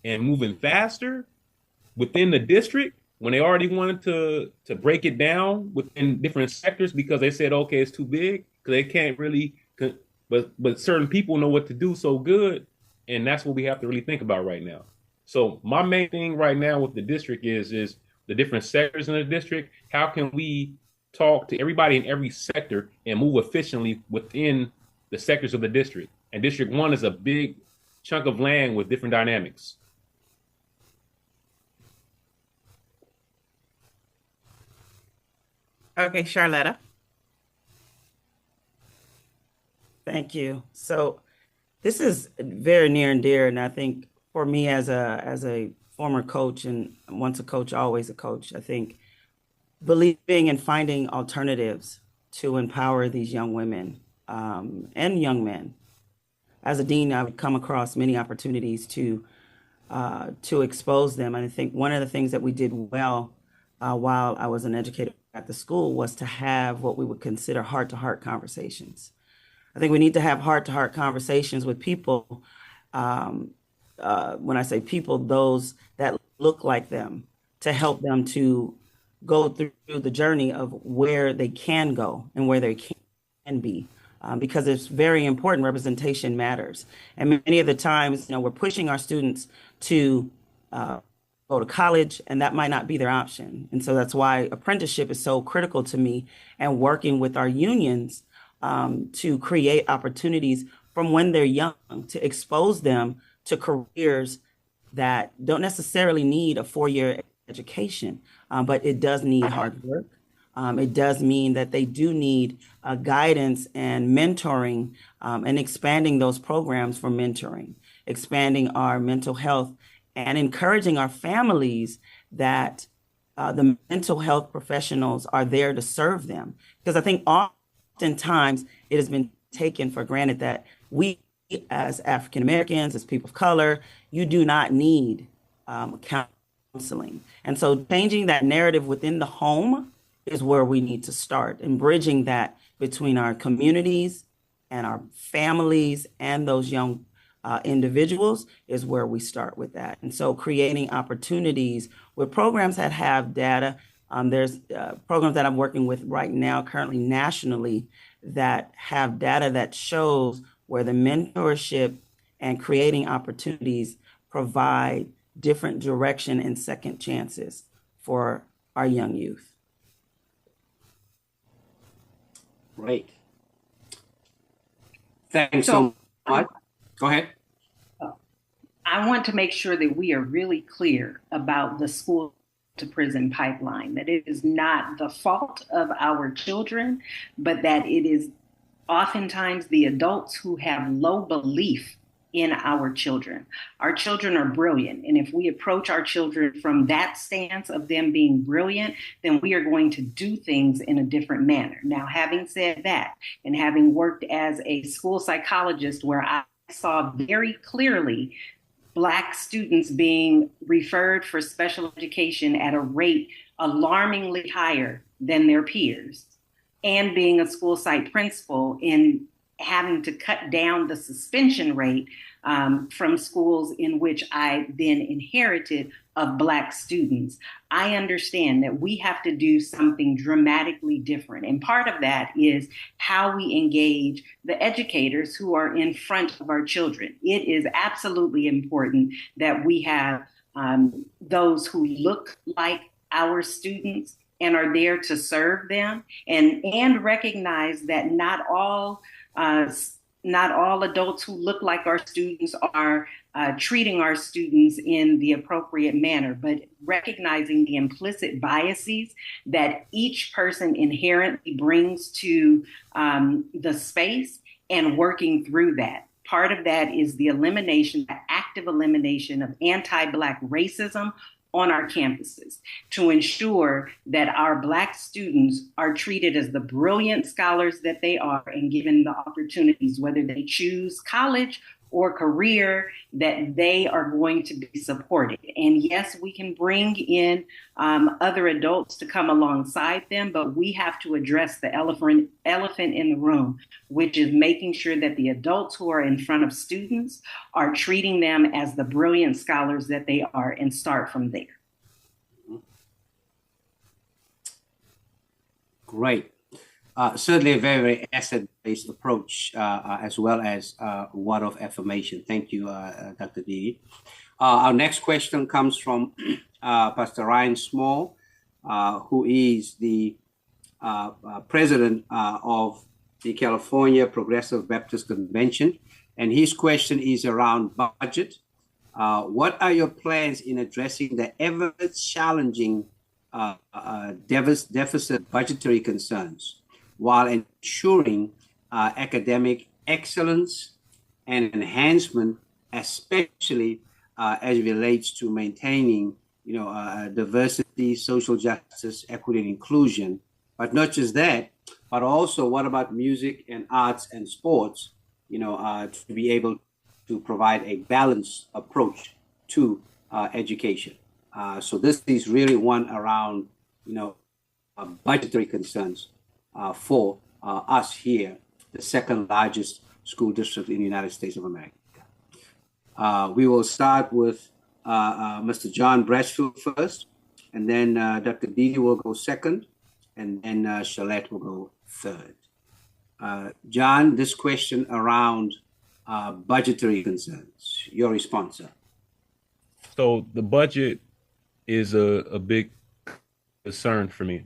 and moving faster within the district, when they already wanted to break it down within different sectors because they said, okay, it's too big, because they can't really, but certain people know what to do so good, and that's what we have to really think about right now. So my main thing right now with the district is the different sectors in the district. How can we talk to everybody in every sector and move efficiently within the sectors of the district? And District 1 is a big chunk of land with different dynamics. Okay, Charlotta. Thank you. So this is very near and dear, and I think for me as a former coach and once a coach, always a coach, I think believing in finding alternatives to empower these young women and young men. As a dean, I would come across many opportunities to expose them. And I think one of the things that we did well while I was an educator at the school was to have what we would consider heart-to-heart conversations. I think we need to have heart-to-heart conversations with people. When I say people, those that look like them, to help them to go through the journey of where they can go and where they can be. Because it's very important. Representation matters. And many of the times, we're pushing our students to go to college, and that might not be their option. And so that's why apprenticeship is so critical to me, and working with our unions to create opportunities from when they're young, to expose them to careers that don't necessarily need a 4-year education, but it does need hard work. It does mean that they do need guidance and mentoring, and expanding those programs for mentoring, expanding our mental health and encouraging our families that the mental health professionals are there to serve them. Because I think oftentimes it has been taken for granted that we, as African Americans, as people of color, you do not need counseling. And so changing that narrative within the home is where we need to start, and bridging that between our communities and our families and those young individuals is where we start with that. And so creating opportunities with programs that have data. There's programs that I'm working with right now, currently nationally, that have data that shows where the mentorship and creating opportunities provide different direction and second chances for our young youth. Great. Thanks so much. Go ahead. I want to make sure that we are really clear about the school to prison pipeline, that it is not the fault of our children, but that it is oftentimes the adults who have low belief in our children. Our children are brilliant. And if we approach our children from that stance of them being brilliant, then we are going to do things in a different manner. Now, having said that, and having worked as a school psychologist where I saw very clearly Black students being referred for special education at a rate alarmingly higher than their peers, and being a school site principal in having to cut down the suspension rate from schools in which I then inherited of Black students, I understand that we have to do something dramatically different. And part of that is how we engage the educators who are in front of our children. It is absolutely important that we have those who look like our students and are there to serve them, and recognize that not all adults who look like our students are treating our students in the appropriate manner, but recognizing the implicit biases that each person inherently brings to the space and working through that. Part of that is the elimination, the active elimination of anti-Black racism on our campuses, to ensure that our Black students are treated as the brilliant scholars that they are and given the opportunities, whether they choose college or career, that they are going to be supported. And yes, we can bring in other adults to come alongside them, but we have to address the elephant in the room, which is making sure that the adults who are in front of students are treating them as the brilliant scholars that they are, and start from there. Great. Certainly a very, very asset-based approach, as well as word of affirmation. Thank you, Dr. Dee. Our next question comes from Pastor Ryan Small, who is the president of the California Progressive Baptist Convention. And his question is around budget. What are your plans in addressing the ever-challenging deficit budgetary concerns, while ensuring academic excellence and enhancement, especially as it relates to maintaining, diversity, social justice, equity, and inclusion? But not just that, but also what about music and arts and sports, to be able to provide a balanced approach to education. So this is really one around, budgetary concerns for us here, the second largest school district in the United States of America. We will start with Mr. John Brashfield first, and then Dr. Dee will go second, and then Shalette will go third. John, this question around budgetary concerns, your response, sir. So the budget is a big concern for me,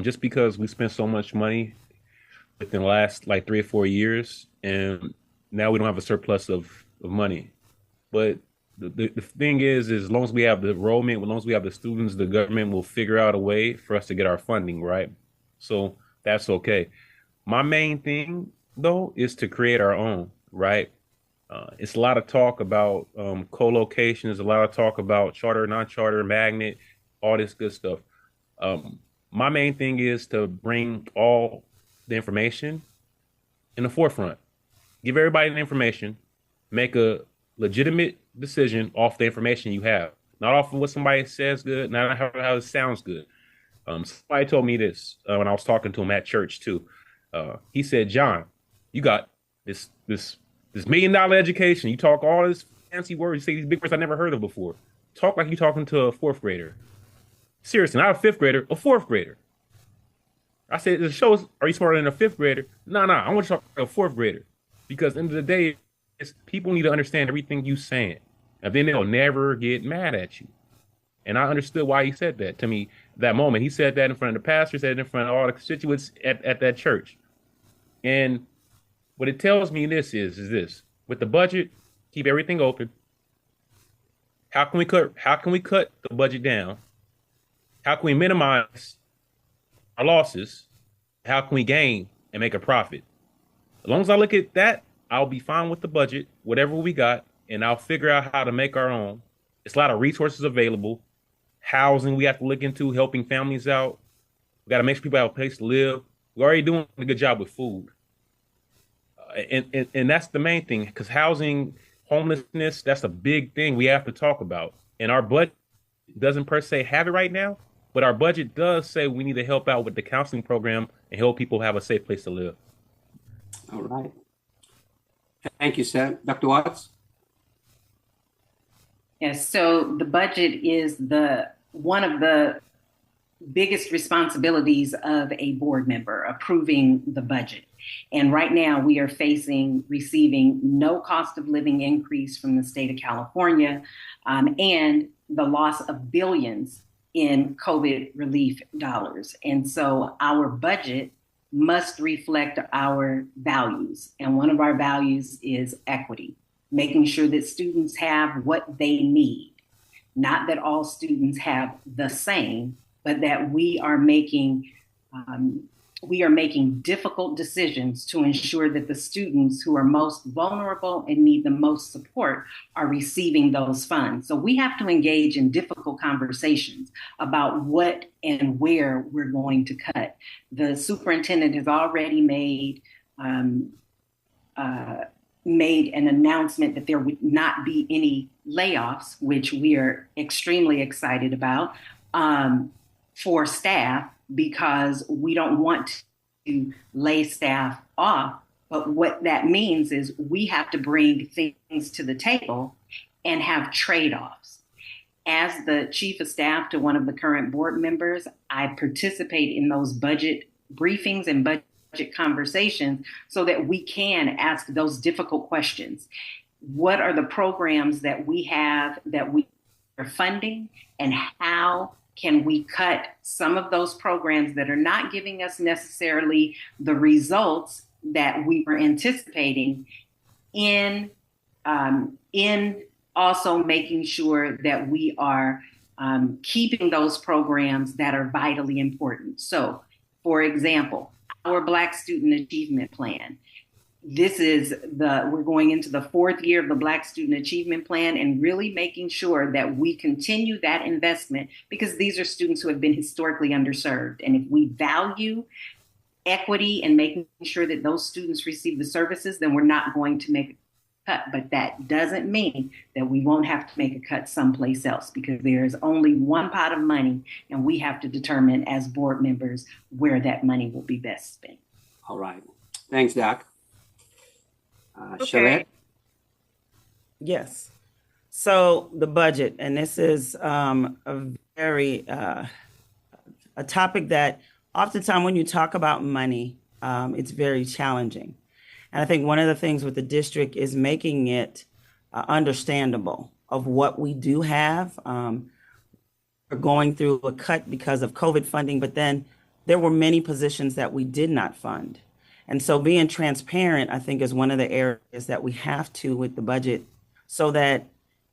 just because we spent so much money within the last 3 or 4 years, and now we don't have a surplus of money. But the thing is as long as we have the enrollment, as long as we have the students, the government will figure out a way for us to get our funding, right? So that's okay. My main thing, though, is to create our own, right? It's a lot of talk about co-location. There's a lot of talk about charter, non-charter, magnet, all this good stuff. My main thing is to bring all the information in the forefront. Give everybody the information. Make a legitimate decision off the information you have. Not off of what somebody says good, not how it sounds good. Somebody told me this when I was talking to him at church too. He said, "John, you got this $1 million education. You talk all this fancy words. You say these big words I never heard of before. Talk like you're talking to a fourth grader. Seriously, not a fifth grader, a fourth grader." I said, "The show is, are you smarter than a fifth grader?" No, I want you to talk to a fourth grader. Because at the end of the day, people need to understand everything you saying. And then they'll never get mad at you. And I understood why he said that to me that moment. He said that in front of the pastor, said it in front of all the constituents at that church. And what it tells me is this. With the budget, keep everything open. How can we cut the budget down? How can we minimize our losses? How can we gain and make a profit? As long as I look at that, I'll be fine with the budget, whatever we got, and I'll figure out how to make our own. It's a lot of resources available. Housing we have to look into, helping families out. We got to make sure people have a place to live. We're already doing a good job with food. And that's the main thing, because housing, homelessness, that's a big thing we have to talk about. And our budget doesn't per se have it right now, but our budget does say we need to help out with the counseling program and help people have a safe place to live. All right. Thank you, sir. Dr. Watts? Yes, so the budget is one of the biggest responsibilities of a board member, approving the budget. And right now we are receiving no cost of living increase from the state of California, and the loss of billions in COVID relief dollars. And so our budget must reflect our values. And one of our values is equity, making sure that students have what they need. Not that all students have the same, but that we are making difficult decisions to ensure that the students who are most vulnerable and need the most support are receiving those funds. So we have to engage in difficult conversations about what and where we're going to cut. The superintendent has already made an announcement that there would not be any layoffs, which we are extremely excited about, for staff, because we don't want to lay staff off. But what that means is we have to bring things to the table and have trade-offs. As the chief of staff to one of the current board members, I participate in those budget briefings and budget conversations so that we can ask those difficult questions. What are the programs that we have that we are funding, and how can we cut some of those programs that are not giving us necessarily the results that we were anticipating, in also making sure that we are keeping those programs that are vitally important. So, for example, our Black Student Achievement Plan. We're going into the 4th year of the Black Student Achievement Plan, and really making sure that we continue that investment, because these are students who have been historically underserved. And if we value equity and making sure that those students receive the services, then we're not going to make a cut. But that doesn't mean that we won't have to make a cut someplace else, because there is only one pot of money, and we have to determine as board members where that money will be best spent. All right. Thanks, Doc. Okay. Yes. So the budget, and this is a very a topic that oftentimes when you talk about money, it's very challenging. And I think one of the things with the district is making it understandable of what we do have. We're going through a cut because of COVID funding, but then there were many positions that we did not fund. And so being transparent, I think, is one of the areas that we have to with the budget, so that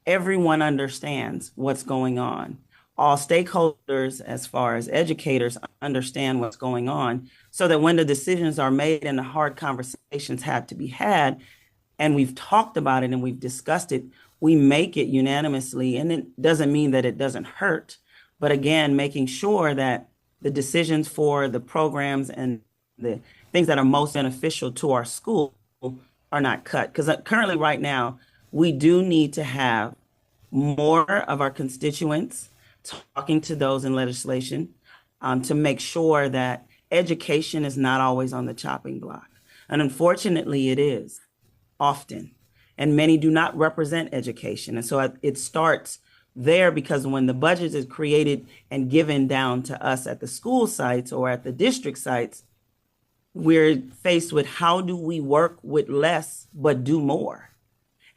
everyone understands what's going on. All stakeholders, as far as educators, understand what's going on, so that when the decisions are made and the hard conversations have to be had, and we've talked about it and we've discussed it, we make it unanimously. And it doesn't mean that it doesn't hurt, but again, making sure that the decisions for the programs and the things that are most beneficial to our school are not cut. Because currently right now, we do need to have more of our constituents talking to those in legislation to make sure that education is not always on the chopping block. And unfortunately, it is often. And many do not represent education. And so it starts there, because when the budget is created and given down to us at the school sites or at the district sites, we're faced with how do we work with less but do more?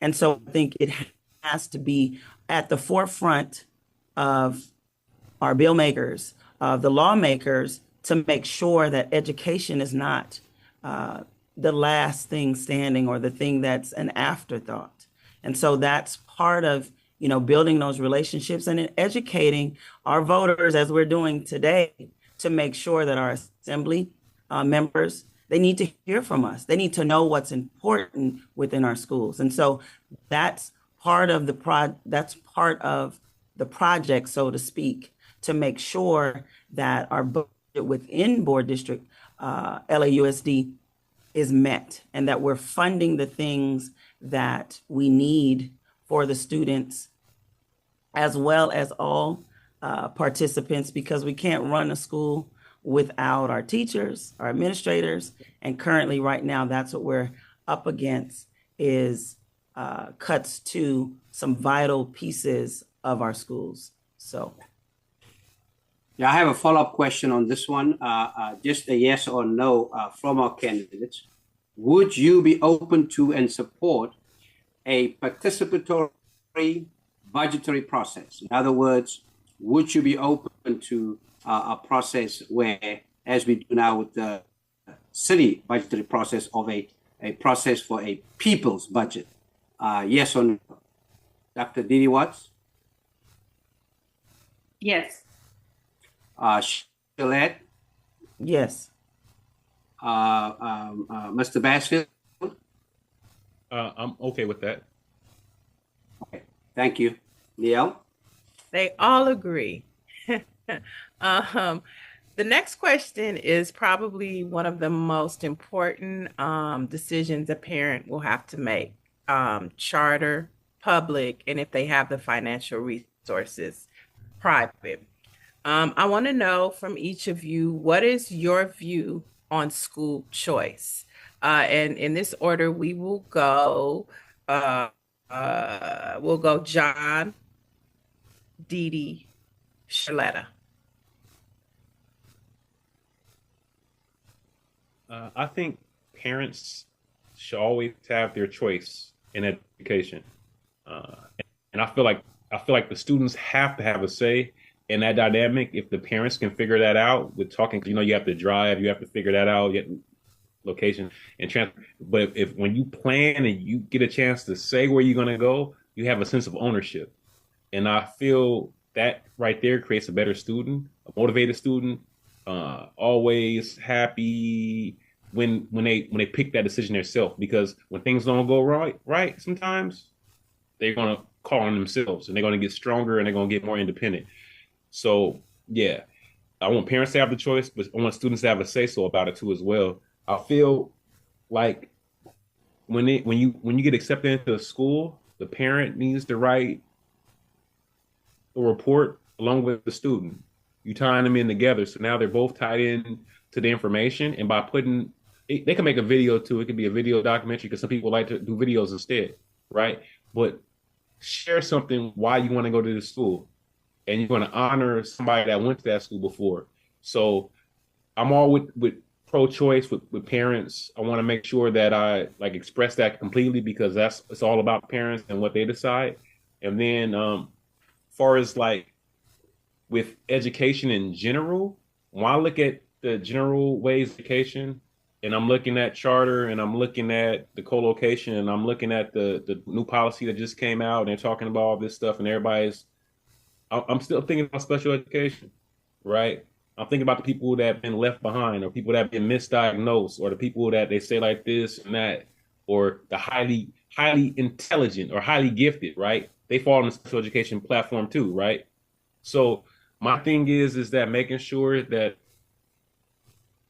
And so I think it has to be at the forefront of our bill makers, of the lawmakers, to make sure that education is not the last thing standing or the thing that's an afterthought. And so that's part of, building those relationships and in educating our voters, as we're doing today, to make sure that our assembly members, they need to hear from us. They need to know what's important within our schools. And so that's part of the project, so to speak, to make sure that our budget within Board District LAUSD is met, and that we're funding the things that we need for the students, as well as all participants, because we can't run a school without our teachers, our administrators. And currently right now, that's what we're up against, is cuts to some vital pieces of our schools. So. Yeah, I have a follow-up question on this one. Just a yes or no from our candidates. Would you be open to and support a participatory budgetary process? In other words, would you be open to a process where, as we do now with the city budgetary process, of a process for a people's budget? Yes or no? Dr. Didi Watts? Yes. Shalette? Yes. Mr. Basfield? I'm okay with that. Okay, thank you. Niele? They all agree. The next question is probably one of the most important decisions a parent will have to make. Charter, public, and if they have the financial resources, private. I want to know from each of you, what is your view on school choice? And in this order, we will go John, Didi, Shaletta. I think parents should always have their choice in education, and I feel like the students have to have a say in that dynamic. If the parents can figure that out with talking, you have to drive, you have to figure that out, get location and transfer. But if when you plan and you get a chance to say where you're going to go, you have a sense of ownership. And I feel that right there creates a better student, a motivated student, always happy when they pick that decision themselves. Because when things don't go right, sometimes they're going to call on themselves, and they're going to get stronger, and they're going to get more independent. So yeah, I want parents to have the choice, but I want students to have a say-so about it too as well. I feel like when you get accepted into a school, the parent needs to write a report along with the student. You tying them in together, so now they're both tied in to the information. And by putting, they can make a video too. It could be a video documentary, because some people like to do videos instead, right? But share something why you want to go to the school, and you want to honor somebody that went to that school before. So I'm all with pro-choice with parents. I want to make sure that I express that completely, because it's all about parents and what they decide. And then far as with education in general, when I look at the general ways of education, and I'm looking at charter, and I'm looking at the co-location, and I'm looking at the new policy that just came out, and they're talking about all this stuff, and I'm still thinking about special education, right? I'm thinking about the people that have been left behind, or people that have been misdiagnosed, or the people that they say like this and that, or the highly intelligent or highly gifted, right? They fall on the special education platform too, right? So my thing is that making sure that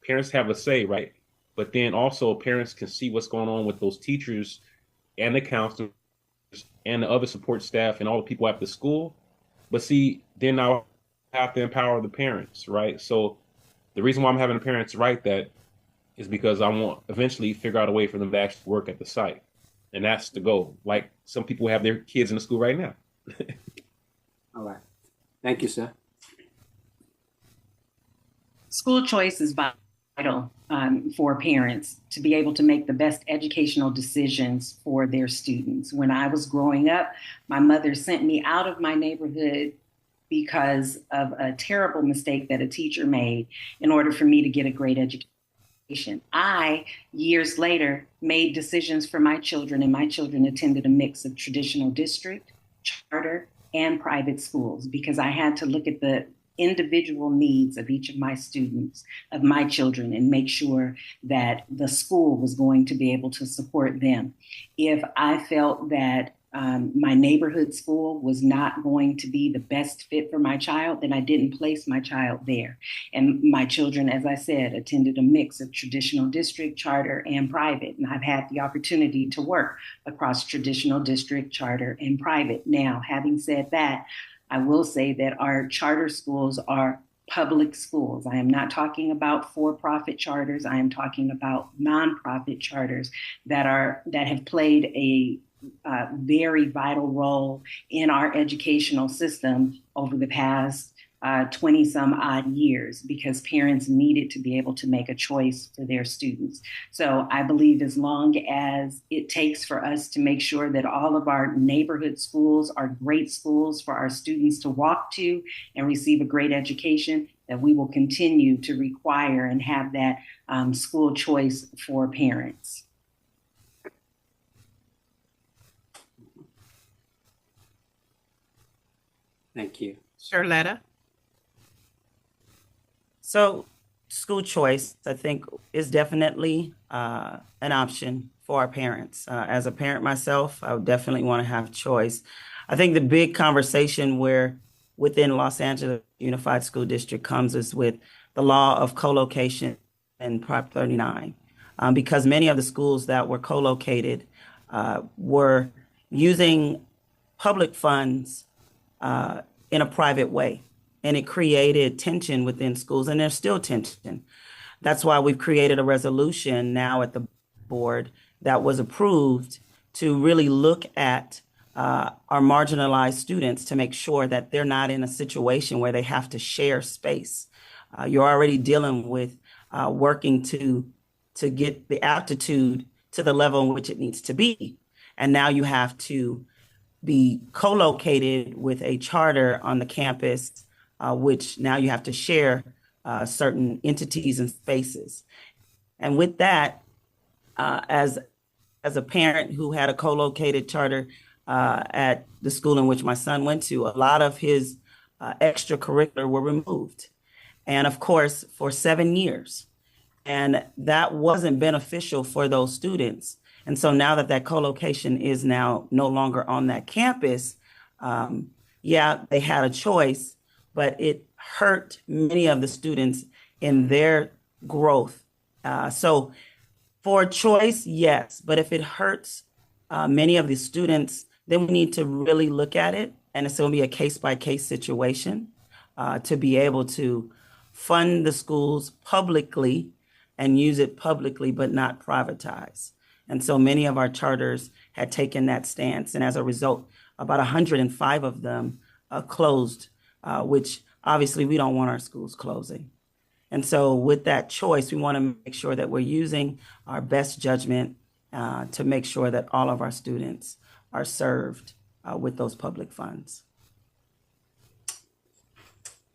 parents have a say, right? But then also parents can see what's going on with those teachers and the counselors and the other support staff and all the people at the school. But see, then I'll have to empower the parents, right? So the reason why I'm having the parents write that is because I want eventually figure out a way for them to actually work at the site. And that's the goal. Like some people have their kids in the school right now. All right. Thank you, sir. School choice is vital for parents to be able to make the best educational decisions for their students. When I was growing up, my mother sent me out of my neighborhood because of a terrible mistake that a teacher made in order for me to get a great education. I, years later, made decisions for my children, and my children attended a mix of traditional district, charter, and private schools because I had to look at the individual needs of each of my students, of my children, and make sure that the school was going to be able to support them. If I felt that my neighborhood school was not going to be the best fit for my child, then I didn't place my child there. And my children, as I said, attended a mix of traditional district, charter, and private. And I've had the opportunity to work across traditional district, charter, and private. Now, having said that, I will say that our charter schools are public schools. I am not talking about for-profit charters. I am talking about nonprofit charters that have played a very vital role in our educational system over the past 20 some odd years because parents needed to be able to make a choice for their students. So I believe as long as it takes for us to make sure that all of our neighborhood schools are great schools for our students to walk to and receive a great education, that we will continue to require and have that school choice for parents. Thank you. Charlotta? So school choice, I think, is definitely an option for our parents. As a parent myself, I would definitely want to have choice. I think the big conversation where within Los Angeles Unified School District comes is with the law of co-location and Prop 39, because many of the schools that were co-located were using public funds in a private way. And it created tension within schools, and there's still tension. That's why we've created a resolution now at the board that was approved to really look at our marginalized students to make sure that they're not in a situation where they have to share space. You're already dealing with working to get the aptitude to the level in which it needs to be. And now you have to be co-located with a charter on the campus, which now you have to share certain entities and spaces. And with that, as a parent who had a co-located charter at the school in which my son went to, a lot of his extracurricular were removed. And of course, for 7 years. And that wasn't beneficial for those students. And so now that co-location is now no longer on that campus, they had a choice, but it hurt many of the students in their growth. So for choice, yes, but if it hurts many of the students, then we need to really look at it. And it's going to be a case-by-case situation to be able to fund the schools publicly and use it publicly, but not privatize. And so many of our charters had taken that stance. And as a result, about 105 of them closed, which obviously we don't want our schools closing. And so with that choice, we want to make sure that we're using our best judgment to make sure that all of our students are served with those public funds.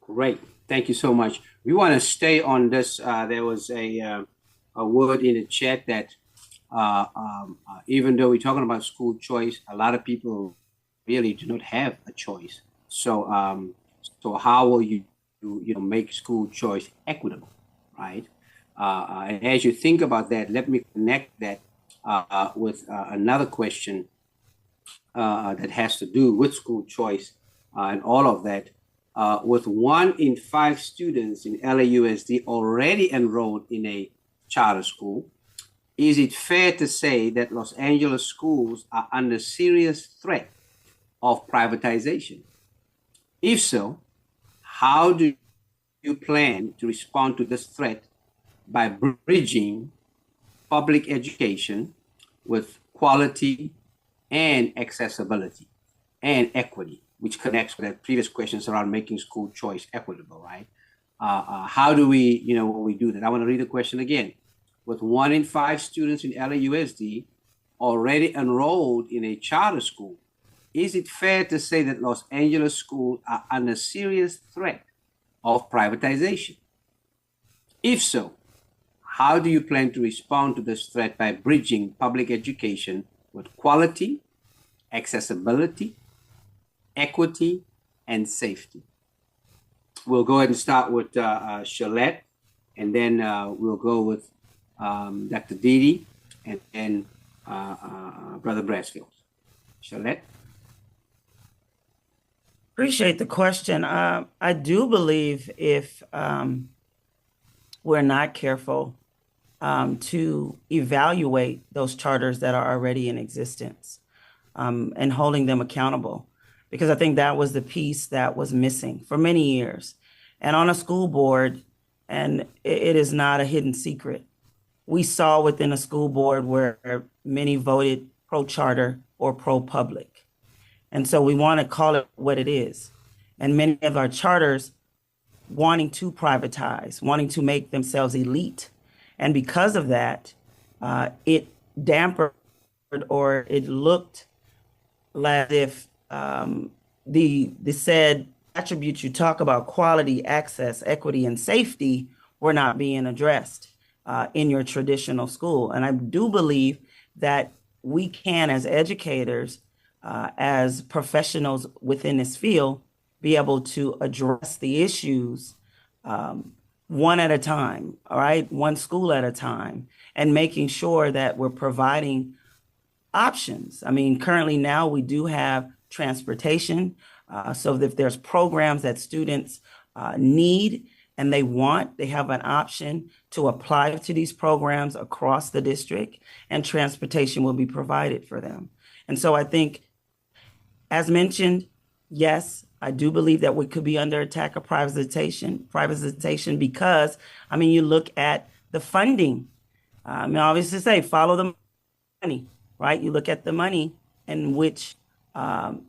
Great. Thank you so much. We want to stay on this. There was a word in the chat that even though we're talking about school choice, a lot of people really do not have a choice. So, so how will you make school choice equitable, right? And as you think about that, let me connect that with another question that has to do with school choice and all of that. With 1 in 5 students in LAUSD already enrolled in a charter school, is it fair to say that Los Angeles schools are under serious threat of privatization? If so, how do you plan to respond to this threat by bridging public education with quality and accessibility and equity, which connects with the previous questions around making school choice equitable, right? How do we, when we do that? I want to read the question again. With 1 in 5 students in LAUSD already enrolled in a charter school, is it fair to say that Los Angeles schools are under serious threat of privatization? If so, how do you plan to respond to this threat by bridging public education with quality, accessibility, equity, and safety? We'll go ahead and start with Shalette, and then we'll go with Dr. Didi, and then Brother Brasfield. Shalette? Appreciate the question. I do believe if we're not careful to evaluate those charters that are already in existence and holding them accountable, because I think that was the piece that was missing for many years. And on a school board, and it is not a hidden secret, we saw within a school board where many voted pro-charter or pro-public. And so we want to call it what it is. And many of our charters wanting to privatize, wanting to make themselves elite. And because of that, it dampened, or it looked as if the said attributes you talk about, quality, access, equity, and safety, were not being addressed in your traditional school. And I do believe that we can, as educators, as professionals within this field, be able to address the issues one at a time, all right, one school at a time, and making sure that we're providing options. I mean, currently now we do have transportation. So if there's programs that students need and they want, they have an option to apply to these programs across the district, and transportation will be provided for them. And so I think, as mentioned, yes, I do believe that we could be under attack of privatization because, I mean, you look at the funding. I mean, obviously say, follow the money, right? You look at the money in which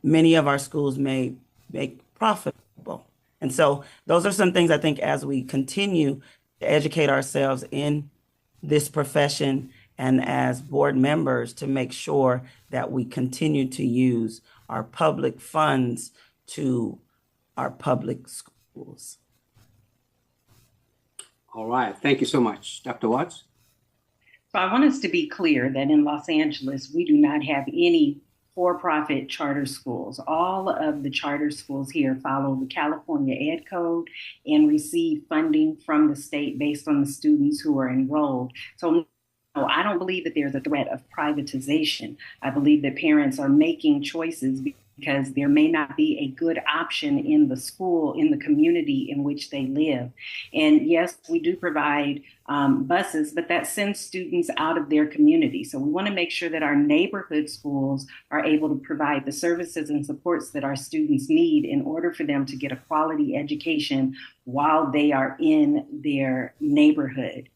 many of our schools may make profitable. And so those are some things I think as we continue to educate ourselves in this profession and as board members to make sure that we continue to use our public funds to our public schools. All right. Thank you so much. Dr. Watts? So I want us to be clear that in Los Angeles, we do not have any for-profit charter schools. All of the charter schools here follow the California Ed Code and receive funding from the state based on the students who are enrolled. So no, I don't believe that there's a threat of privatization. I believe that parents are making choices because there may not be a good option in the school, in the community in which they live. And yes, we do provide buses, but that sends students out of their community. So we want to make sure that our neighborhood schools are able to provide the services and supports that our students need in order for them to get a quality education while they are in their neighborhood.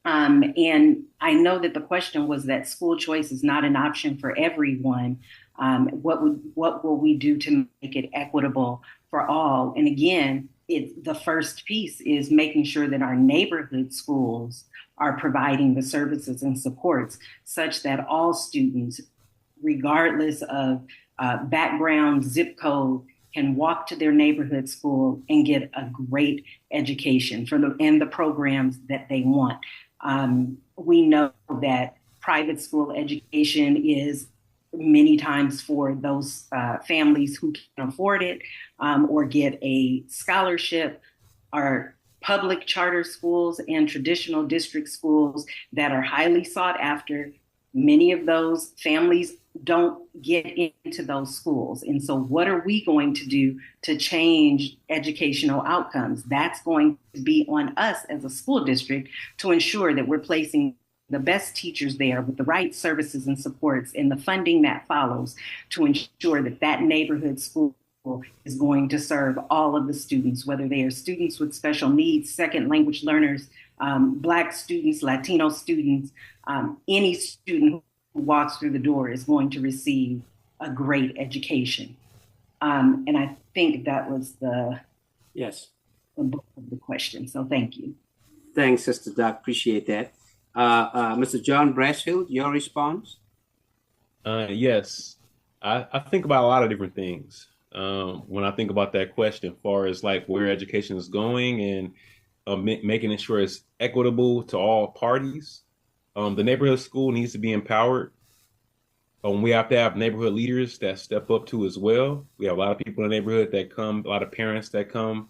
And I know that the question was that school choice is not an option for everyone. What will we do to make it equitable for all? And again, the first piece is making sure that our neighborhood schools are providing the services and supports such that all students, regardless of background, zip code, can walk to their neighborhood school and get a great education and the programs that they want. We know that private school education is many times for those families who can afford it or get a scholarship. Our public charter schools and traditional district schools that are highly sought after Many of those families don't get into those schools. And so what are we going to do to change educational outcomes? That's going to be on us as a school district to ensure that we're placing the best teachers there with the right services and supports and the funding that follows to ensure that that neighborhood school is going to serve all of the students, whether they are students with special needs, second language learners, Black students, Latino students, any student who walks through the door is going to receive a great education. And I think that was the bulk of the question. So thank you. Thanks, Sister Doc. Appreciate that. Mr. John Brasfield, your response? Yes, I think about a lot of different things when I think about that question, as far as like where education is going and making sure it's equitable to all parties. The neighborhood school needs to be empowered. We have to have neighborhood leaders that step up to as well. We have a lot of people in the neighborhood that come, a lot of parents that come.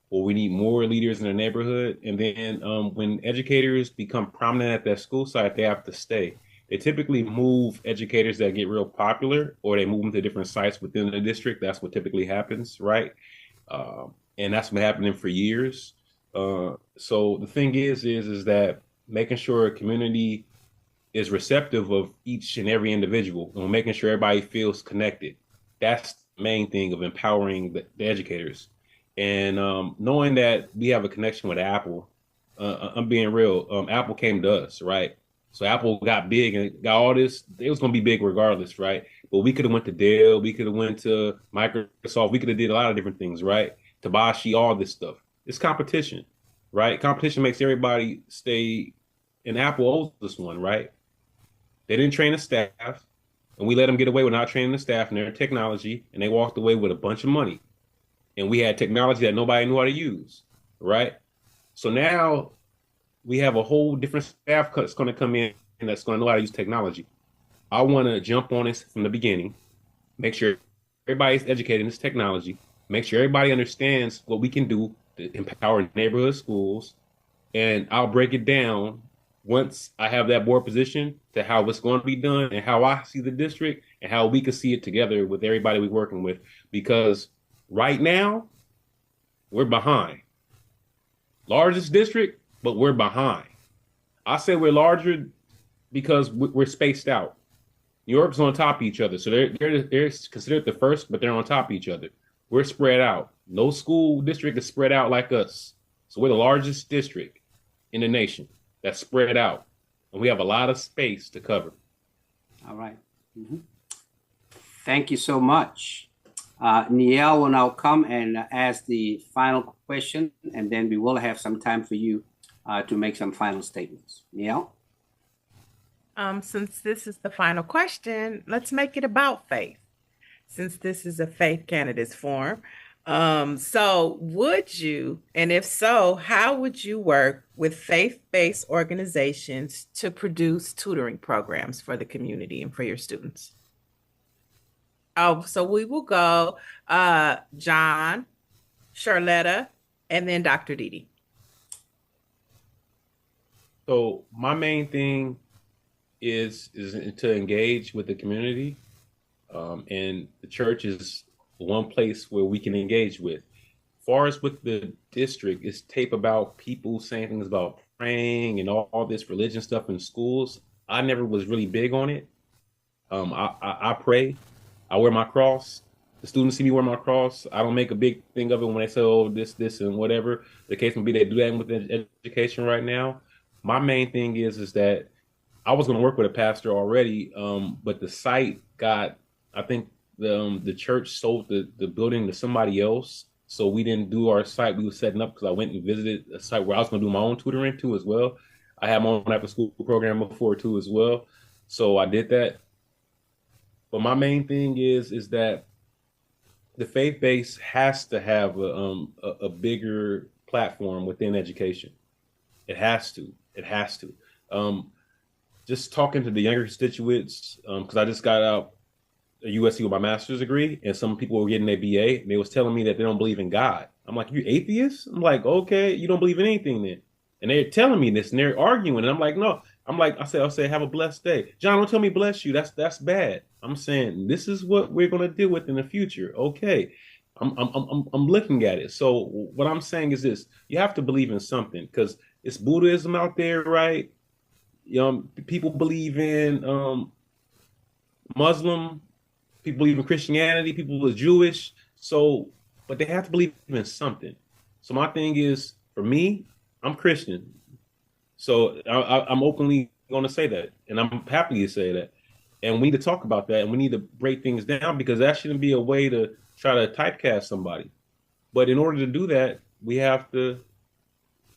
Well, we need more leaders in the neighborhood. And then when educators become prominent at that school site, they have to stay. They typically move educators that get real popular, or they move them to different sites within the district. That's what typically happens, right? And that's been happening for years. So the thing is that making sure a community is receptive of each and every individual and making sure everybody feels connected. That's the main thing of empowering the educators. And knowing that we have a connection with Apple, I'm being real, Apple came to us, right? So Apple got big and got all this. It was going to be big regardless, right? But we could have went to Dell, we could have went to Microsoft, we could have did a lot of different things, right? Tabashi, all this stuff. It's competition, right? Competition makes everybody stay, and Apple owes this one, right? They didn't train the staff, and we let them get away with not training the staff and their technology, and they walked away with a bunch of money. And we had technology that nobody knew how to use, right? So now we have a whole different staff that's going to come in and that's going to know how to use technology. I want to jump on this from the beginning, make sure everybody's educated in this technology, make sure everybody understands what we can do to empower neighborhood schools, and I'll break it down once I have that board position to how it's going to be done and how I see the district and how we can see it together with everybody we're working with. Because right now, we're behind. Largest district, but we're behind. I say we're larger because we're spaced out. New York's on top of each other. So they're considered the first, but they're on top of each other. We're spread out. No school district is spread out like us. So we're the largest district in the nation that's spread out. And we have a lot of space to cover. All right. Mm-hmm. Thank you so much. Niele will now come and ask the final question, and then we will have some time for you to make some final statements. Niele? Since this is the final question, let's make it about faith, since this is a faith candidates forum. So would you, and if so, how would you work with faith-based organizations to produce tutoring programs for the community and for your students? Oh, so we will go John, Charletta, and then Dr. Didi. So my main thing is to engage with the community, and the church is one place where we can engage with. As far as with the district, it's tape about people saying things about praying and all this religion stuff in schools. I never was really big on it. I pray. I wear my cross. The students see me wear my cross. I don't make a big thing of it when they say, oh, this, and whatever. The case may be, they do that with education right now. My main thing is that I was going to work with a pastor already, but the site got, I think the church sold the building to somebody else. So we didn't do our site. We were setting up because I went and visited a site where I was going to do my own tutoring too as well. I had my own after school program before too as well. So I did that. But my main thing is that the faith base has to have a bigger platform within education. It has to. It has to. Just talking to the younger constituents, because I just got out a USC with my master's degree, and some people were getting their BA, and they was telling me that they don't believe in God. I'm like, you atheist? I'm like, okay, you don't believe in anything then. And they're telling me this, and they're arguing, and I'm like, no. I'll say, have a blessed day. John, don't tell me bless you. That's bad. I'm saying this is what we're gonna deal with in the future. Okay. I'm looking at it. So what I'm saying is this: you have to believe in something, because it's Buddhism out there, right? People believe in Muslim, people believe in Christianity, people are Jewish. So, but they have to believe in something. So my thing is, for me, I'm Christian. So I'm openly going to say that, and I'm happy to say that. And we need to talk about that, and we need to break things down, because that shouldn't be a way to try to typecast somebody. But in order to do that, we have to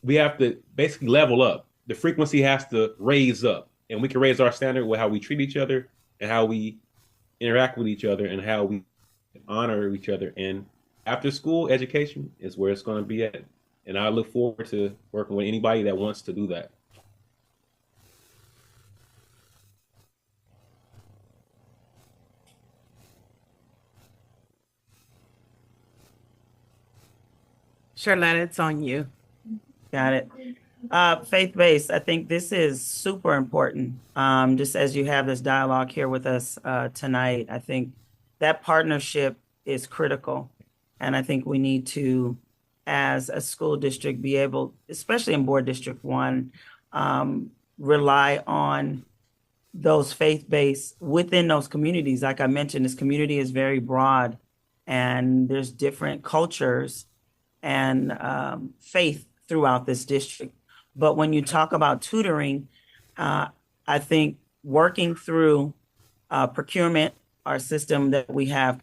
basically level up. The frequency has to raise up, and we can raise our standard with how we treat each other and how we interact with each other and how we honor each other. And after school education is where it's going to be at. And I look forward to working with anybody that wants to do that. Charlotte, it's on you. Got it. Faith-based, I think this is super important. Just as you have this dialogue here with us tonight, I think that partnership is critical. And I think we need to, as a school district, be able, especially in Board District 1, rely on those faith-based within those communities. Like I mentioned, this community is very broad, and there's different cultures and faith throughout this district. But when you talk about tutoring, I think working through procurement, our system that we have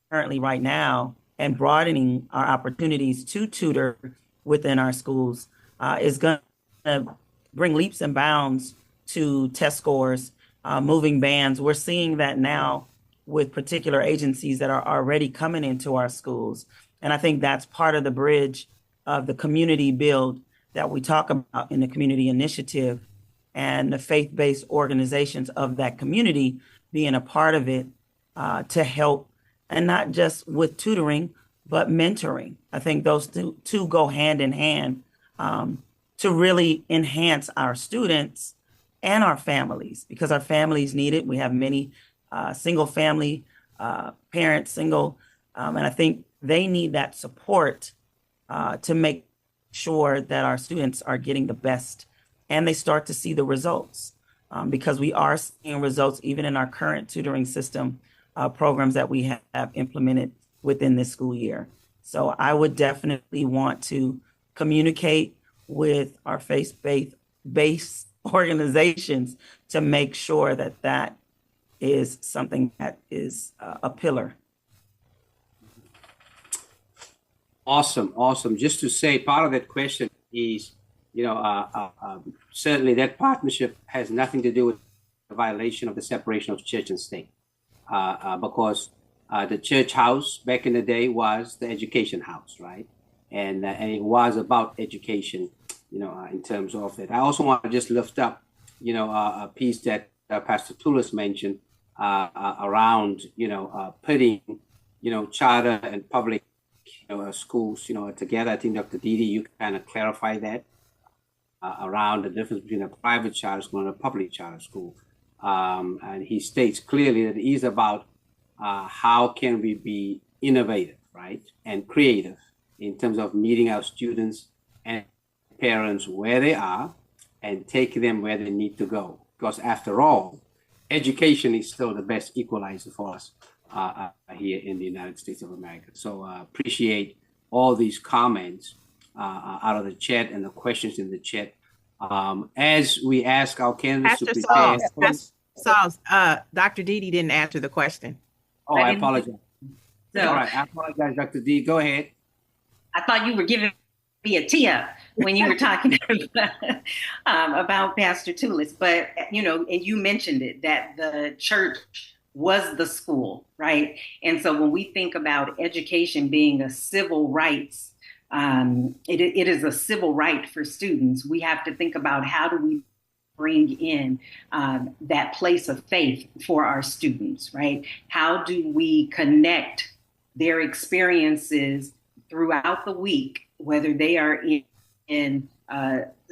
currently right now, and broadening our opportunities to tutor within our schools is going to bring leaps and bounds to test scores, moving bands. We're seeing that now with particular agencies that are already coming into our schools. And I think that's part of the bridge of the community build that we talk about in the community initiative, and the faith-based organizations of that community being a part of it to help, and not just with tutoring, but mentoring. I think those two go hand in hand to really enhance our students and our families, because our families need it. We have many single family parents, and I think they need that support to make sure that our students are getting the best, and they start to see the results, because we are seeing results even in our current tutoring system programs that we have implemented within this school year. So I would definitely want to communicate with our faith-based organizations to make sure that that is something that is a pillar. Awesome. Just to say, part of that question is, certainly that partnership has nothing to do with the violation of the separation of church and state, because the church house back in the day was the education house, right? And it was about education, in terms of it. I also want to just lift up, a piece that Pastor Tullos mentioned around, putting, charter and public schools, together. I think Dr. Didi, you kind of clarify that around the difference between a private charter school and a public charter school. And he states clearly that it is about how can we be innovative, right, and creative in terms of meeting our students and parents where they are and taking them where they need to go. Because after all, education is still the best equalizer for us here in the United States of America. So appreciate all these comments out of the chat and the questions in the chat. As we ask our candidates to prepare. Sauls, Dr. Didi didn't answer the question. Oh, I apologize. All right, I apologize, Dr. D. Go ahead. I thought you were giving me a tee-up when you were talking about Pastor Tullos, but, and you mentioned it, that the church was the school, right? And so when we think about education being a civil rights, it is a civil right for students. We have to think about how do we bring in that place of faith for our students, right? How do we connect their experiences throughout the week, whether they are in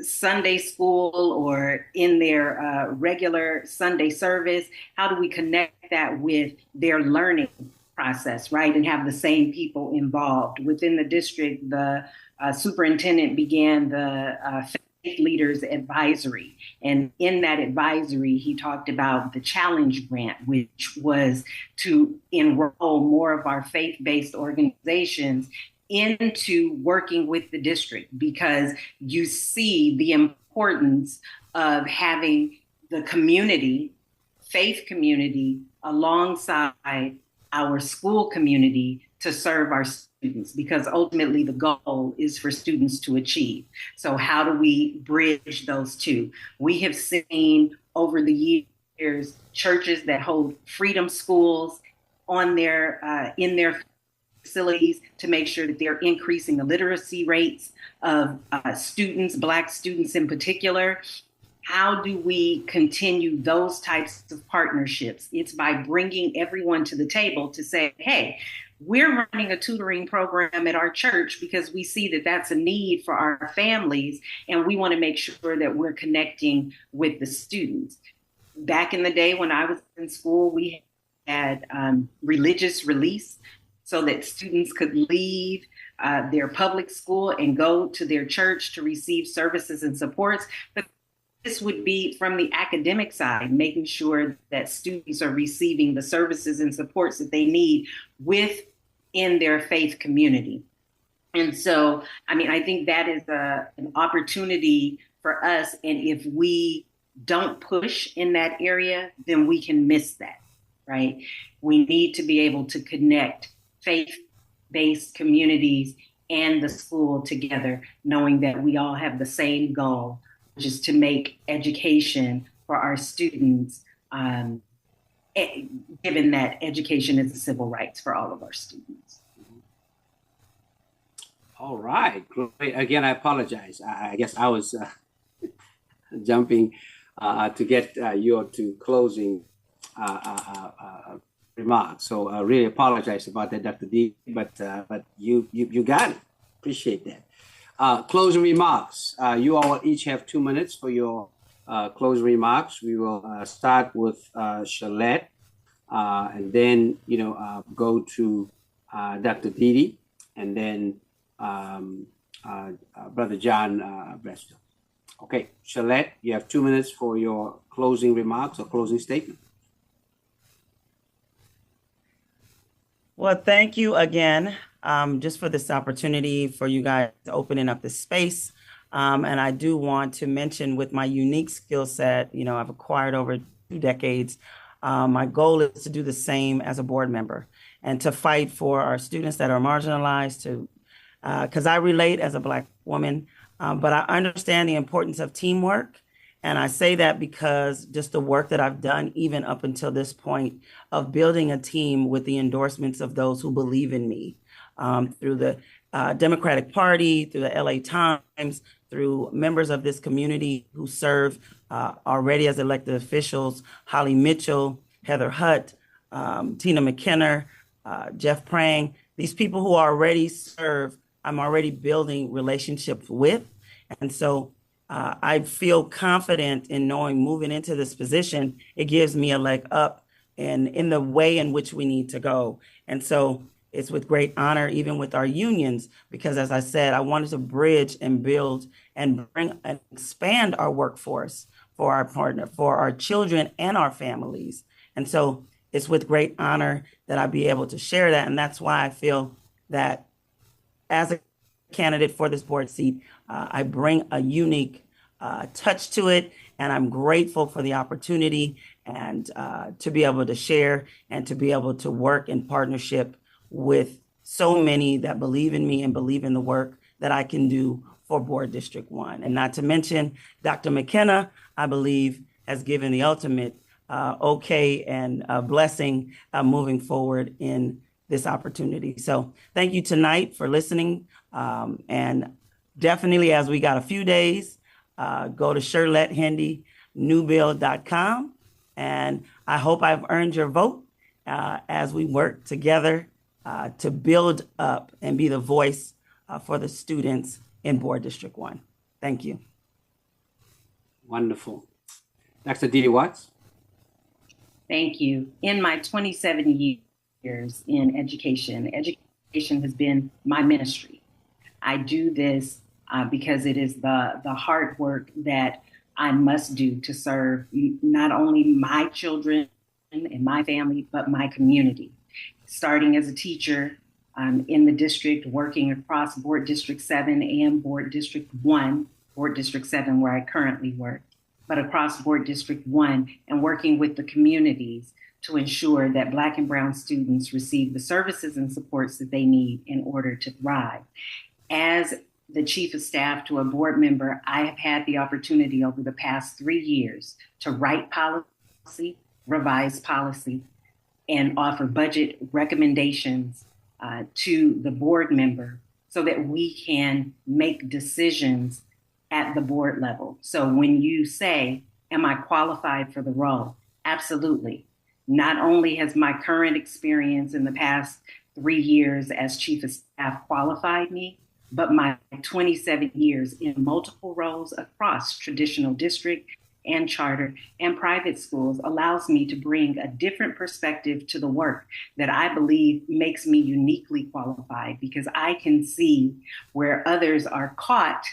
Sunday school or in their regular Sunday service? How do we connect that with their learning process, right? And have the same people involved. Within the district, the superintendent began the Faith Leaders Advisory. And in that advisory, he talked about the challenge grant, which was to enroll more of our faith-based organizations into working with the district, because you see the importance of having the community, faith community, alongside our school community to serve our students, because ultimately the goal is for students to achieve. So how do we bridge those two? We have seen over the years churches that hold freedom schools on their in their facilities to make sure that they're increasing the literacy rates of students, Black students in particular. How do we continue those types of partnerships? It's by bringing everyone to the table to say, hey, we're running a tutoring program at our church because we see that that's a need for our families, and we want to make sure that we're connecting with the students. Back in the day when I was in school, we had religious release so that students could leave their public school and go to their church to receive services and supports. But this would be from the academic side, making sure that students are receiving the services and supports that they need within their faith community. And so, I mean, I think that is an opportunity for us. And if we don't push in that area, then we can miss that, right? We need to be able to connect faith-based communities and the school together, knowing that we all have the same goal, which is to make education for our students, given that education is a civil rights for all of our students. All right, great. Again, I apologize. I guess I was jumping to get your two closing remarks. So I really apologize about that, Dr. D, but you got it. Appreciate that. Closing remarks. You all each have 2 minutes for your closing remarks. We will start with Shalette, and then go to Dr. Didi, and then Brother John Brestol. Okay, Shalette, you have 2 minutes for your closing remarks or closing statement. Well, thank you again, just for this opportunity for you guys opening up this space. And I do want to mention, with my unique skill set, I've acquired over 2 decades. My goal is to do the same as a board member and to fight for our students that are marginalized, because I relate as a Black woman, but I understand the importance of teamwork. And I say that because just the work that I've done, even up until this point, of building a team with the endorsements of those who believe in me, through the Democratic Party, through the LA Times, through members of this community who serve already as elected officials, Holly Mitchell, Heather Hutt, Tina McKenna, Jeff Prang. These people who already serve, I'm already building relationships with. And so I feel confident in knowing, moving into this position, it gives me a leg up in the way in which we need to go. And so it's with great honor, even with our unions, because as I said, I wanted to bridge and build and bring and expand our workforce for our partner, for our children and our families. And so it's with great honor that I be able to share that. And that's why I feel that as a candidate for this board seat, I bring a unique touch to it, and I'm grateful for the opportunity and to be able to share and to be able to work in partnership with so many that believe in me and believe in the work that I can do for Board District 1. And not to mention, Dr. McKenna, I believe, has given the ultimate okay and blessing moving forward in this opportunity. So thank you tonight for listening. And definitely, as we got a few days, go to SherletHendyNewbill.com. And I hope I've earned your vote as we work together to build up and be the voice for the students in Board District 1. Thank you. Wonderful. Dr. Didi Watts. Thank you. In my 27 years in education has been my ministry. I do this because it is the hard work that I must do to serve not only my children and my family, but my community. Starting as a teacher in the district, working across Board District 7 and Board District 1, Board District 7 where I currently work, but across Board District 1 and working with the communities to ensure that Black and Brown students receive the services and supports that they need in order to thrive. As the chief of staff to a board member, I have had the opportunity over the past 3 years to write policy, revise policy, and offer budget recommendations to the board member so that we can make decisions at the board level. So when you say, am I qualified for the role? Absolutely. Not only has my current experience in the past 3 years as chief of staff qualified me, but my 27 years in multiple roles across traditional district and charter and private schools allows me to bring a different perspective to the work that I believe makes me uniquely qualified, because I can see where others are caught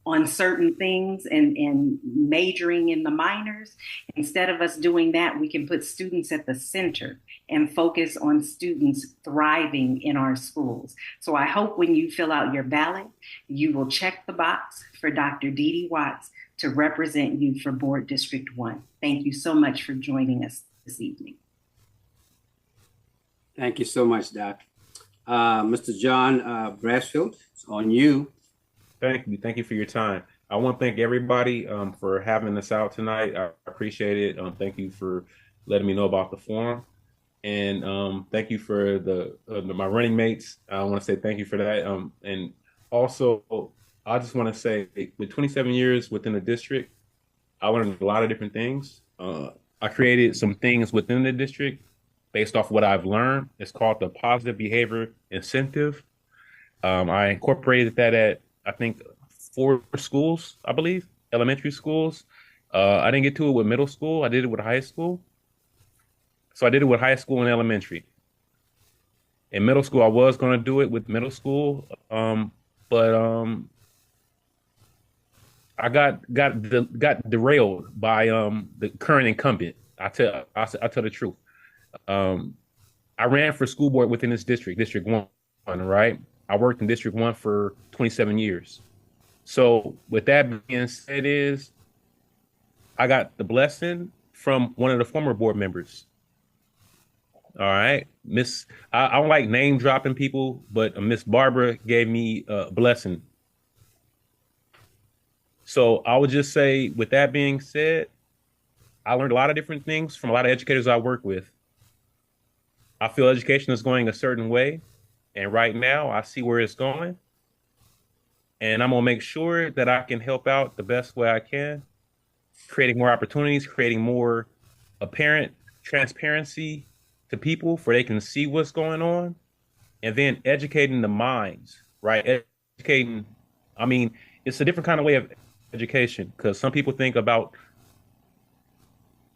on certain things and majoring in the minors. Instead of us doing that, we can put students at the center and focus on students thriving in our schools. So I hope when you fill out your ballot, you will check the box for Dr. Didi Watts to represent you for Board District 1. Thank you so much for joining us this evening. Thank you so much, Doc. Mr. John Brasfield, it's on you. Thank you. Thank you for your time. I want to thank everybody for having us out tonight. I appreciate it. Thank you for letting me know about the forum. And thank you for my running mates. I want to say thank you for that. And also, I just want to say, with 27 years within the district, I learned a lot of different things. I created some things within the district based off what I've learned. It's called the Positive Behavior Incentive. I incorporated that at, I think, 4 schools, I believe, elementary schools. I didn't get to it with middle school. I did it with high school. So I did it with high school and elementary. In middle school, I was going to do it with middle school, but I got derailed by the current incumbent. I tell the truth. I ran for school board within this district, District 1, right? I worked in District 1 for 27 years. So with that being said, I got the blessing from one of the former board members. All right, I don't like name dropping people, but Miss Barbara gave me a blessing. So I would just say, with that being said, I learned a lot of different things from a lot of educators I work with. I feel education is going a certain way, and right now I see where it's going. And I'm gonna make sure that I can help out the best way I can, creating more opportunities, creating more apparent transparency to people for they can see what's going on, and then educating the minds, right? Educating, I mean, it's a different kind of way of education, because some people think about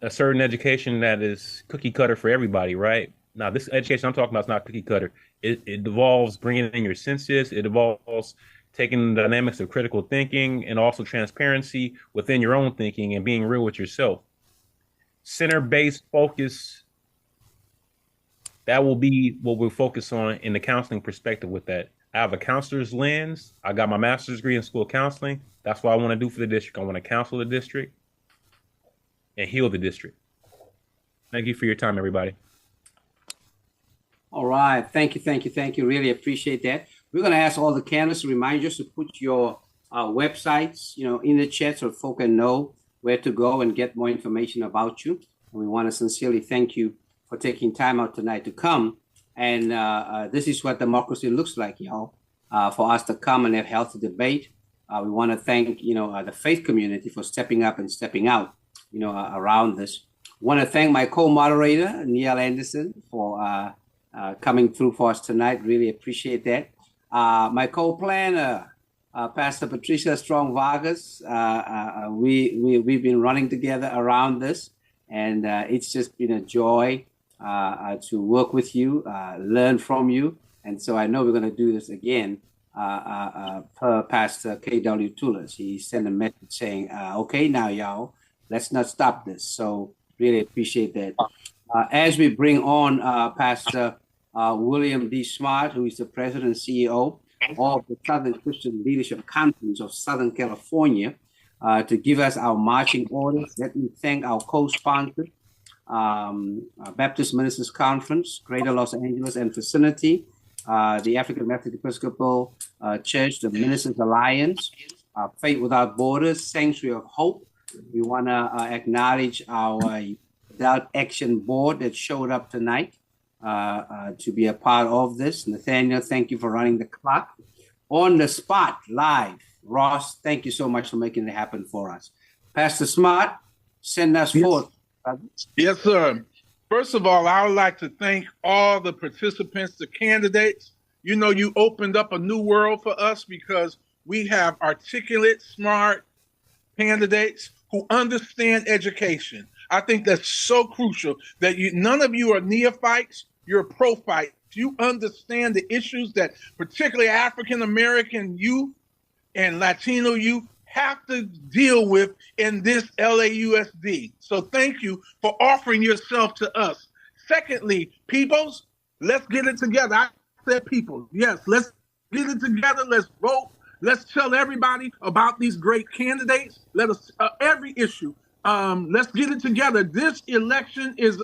a certain education that is cookie cutter for everybody, right? Now, this education I'm talking about is not cookie cutter. It involves bringing in your senses. It involves taking the dynamics of critical thinking and also transparency within your own thinking and being real with yourself. Center-based focus, that will be what we'll focus on in the counseling perspective with that. I have a counselor's lens. I got my master's degree in school counseling. That's what I want to do for the district. I want to counsel the district and heal the district. Thank you for your time, everybody. All right. Thank you. Really appreciate that. We're going to ask all the candidates to remind you to put your websites, in the chat so folks can know where to go and get more information about you. And we want to sincerely thank you for taking time out tonight to come. And this is what democracy looks like, y'all, for us to come and have healthy debate. We want to thank, the faith community for stepping up and stepping out, around this. I want to thank my co-moderator, Niele Anderson, for coming through for us tonight. Really appreciate that. My co-planner, Pastor Patricia Strong-Fargas. We've been running together around this, and it's just been a joy to work with you, learn from you. And so I know we're going to do this again per Pastor K.W. Tullos. He sent a message saying, okay, now y'all, let's not stop this. So really appreciate that. As we bring on Pastor William D. Smart, who is the president and CEO of the Southern Christian Leadership Conference of Southern California, to give us our marching orders. Let me thank our co-sponsors, Baptist Ministers Conference, Greater Los Angeles and Vicinity, the African Methodist Episcopal Church, the Ministers Alliance, Faith Without Borders, Sanctuary of Hope. We want to acknowledge our Adult Action Board that showed up tonight to be a part of this. Nathaniel, thank you for running the clock. On the spot, live. Ross, thank you so much for making it happen for us. Pastor Smart, send us forth. Yes, sir. First of all, I would like to thank all the participants, the candidates. You know, you opened up a new world for us because we have articulate, smart candidates who understand education. I think that's so crucial that none of you are neophytes, you're pro-fight. You understand the issues that particularly African-American youth and Latino youth have to deal with in this LAUSD. So thank you for offering yourself to us. Secondly, peoples, let's get it together. I said people. Yes, let's get it together. Let's vote. Let's tell everybody about these great candidates. Let us, every issue. Let's get it together. This election is,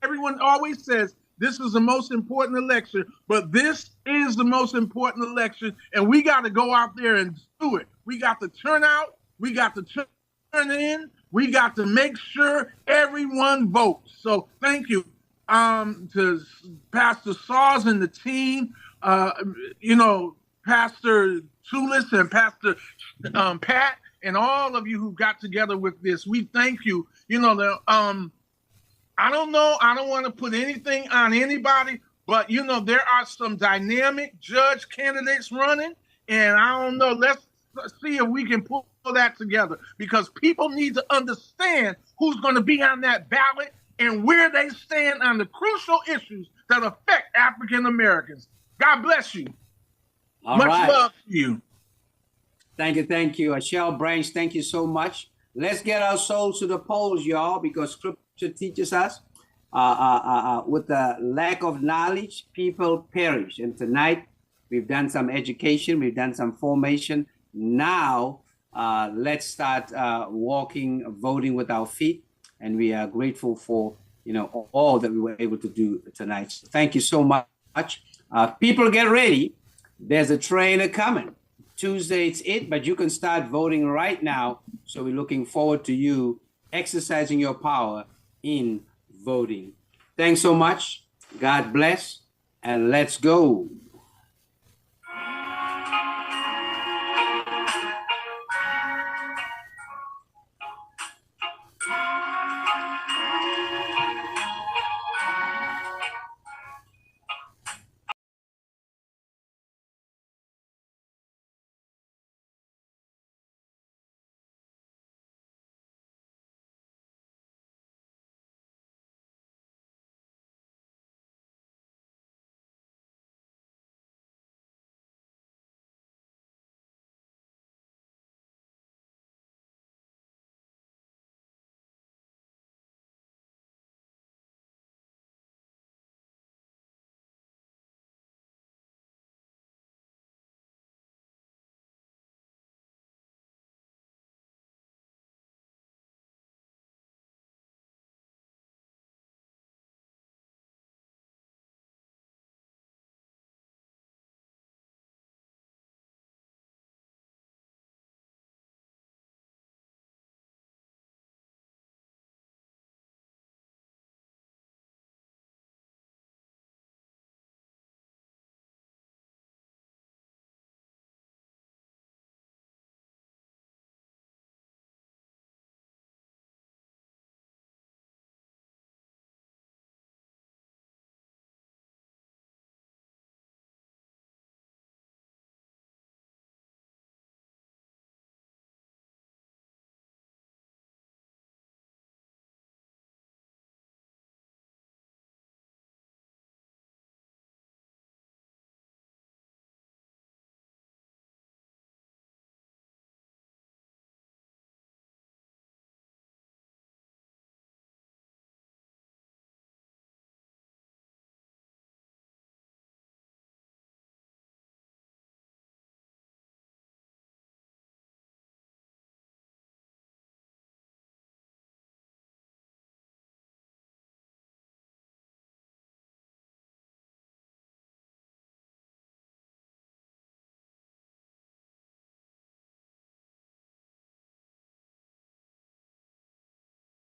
everyone always says, this is the most important election, but this is the most important election, and we got to go out there and do it. We got to turn out. We got to turn in. We got to make sure everyone votes. So thank you to Pastor Sauls and the team, you know, Pastor Tullos and Pastor Pat, and all of you who got together with this. We thank you. You know, I don't know. I don't want to put anything on anybody, but, you know, there are some dynamic judge candidates running, and I don't know. Let's see if we can pull that together, because people need to understand who's going to be on that ballot and where they stand on the crucial issues that affect African Americans. God bless you. Much love to you. Thank you. Thank you. Shell Branch, thank you so much. Let's get our souls to the polls, y'all, because Scripture teaches us with the lack of knowledge, people perish. And tonight, we've done some education, we've done some formation. Now, let's start walking, voting with our feet. And we are grateful for, you know, all that we were able to do tonight. So thank you so much. People, get ready. There's a trainer coming. Tuesday, it's it, but you can start voting right now. So we're looking forward to you exercising your power in voting. Thanks so much. God bless, and let's go.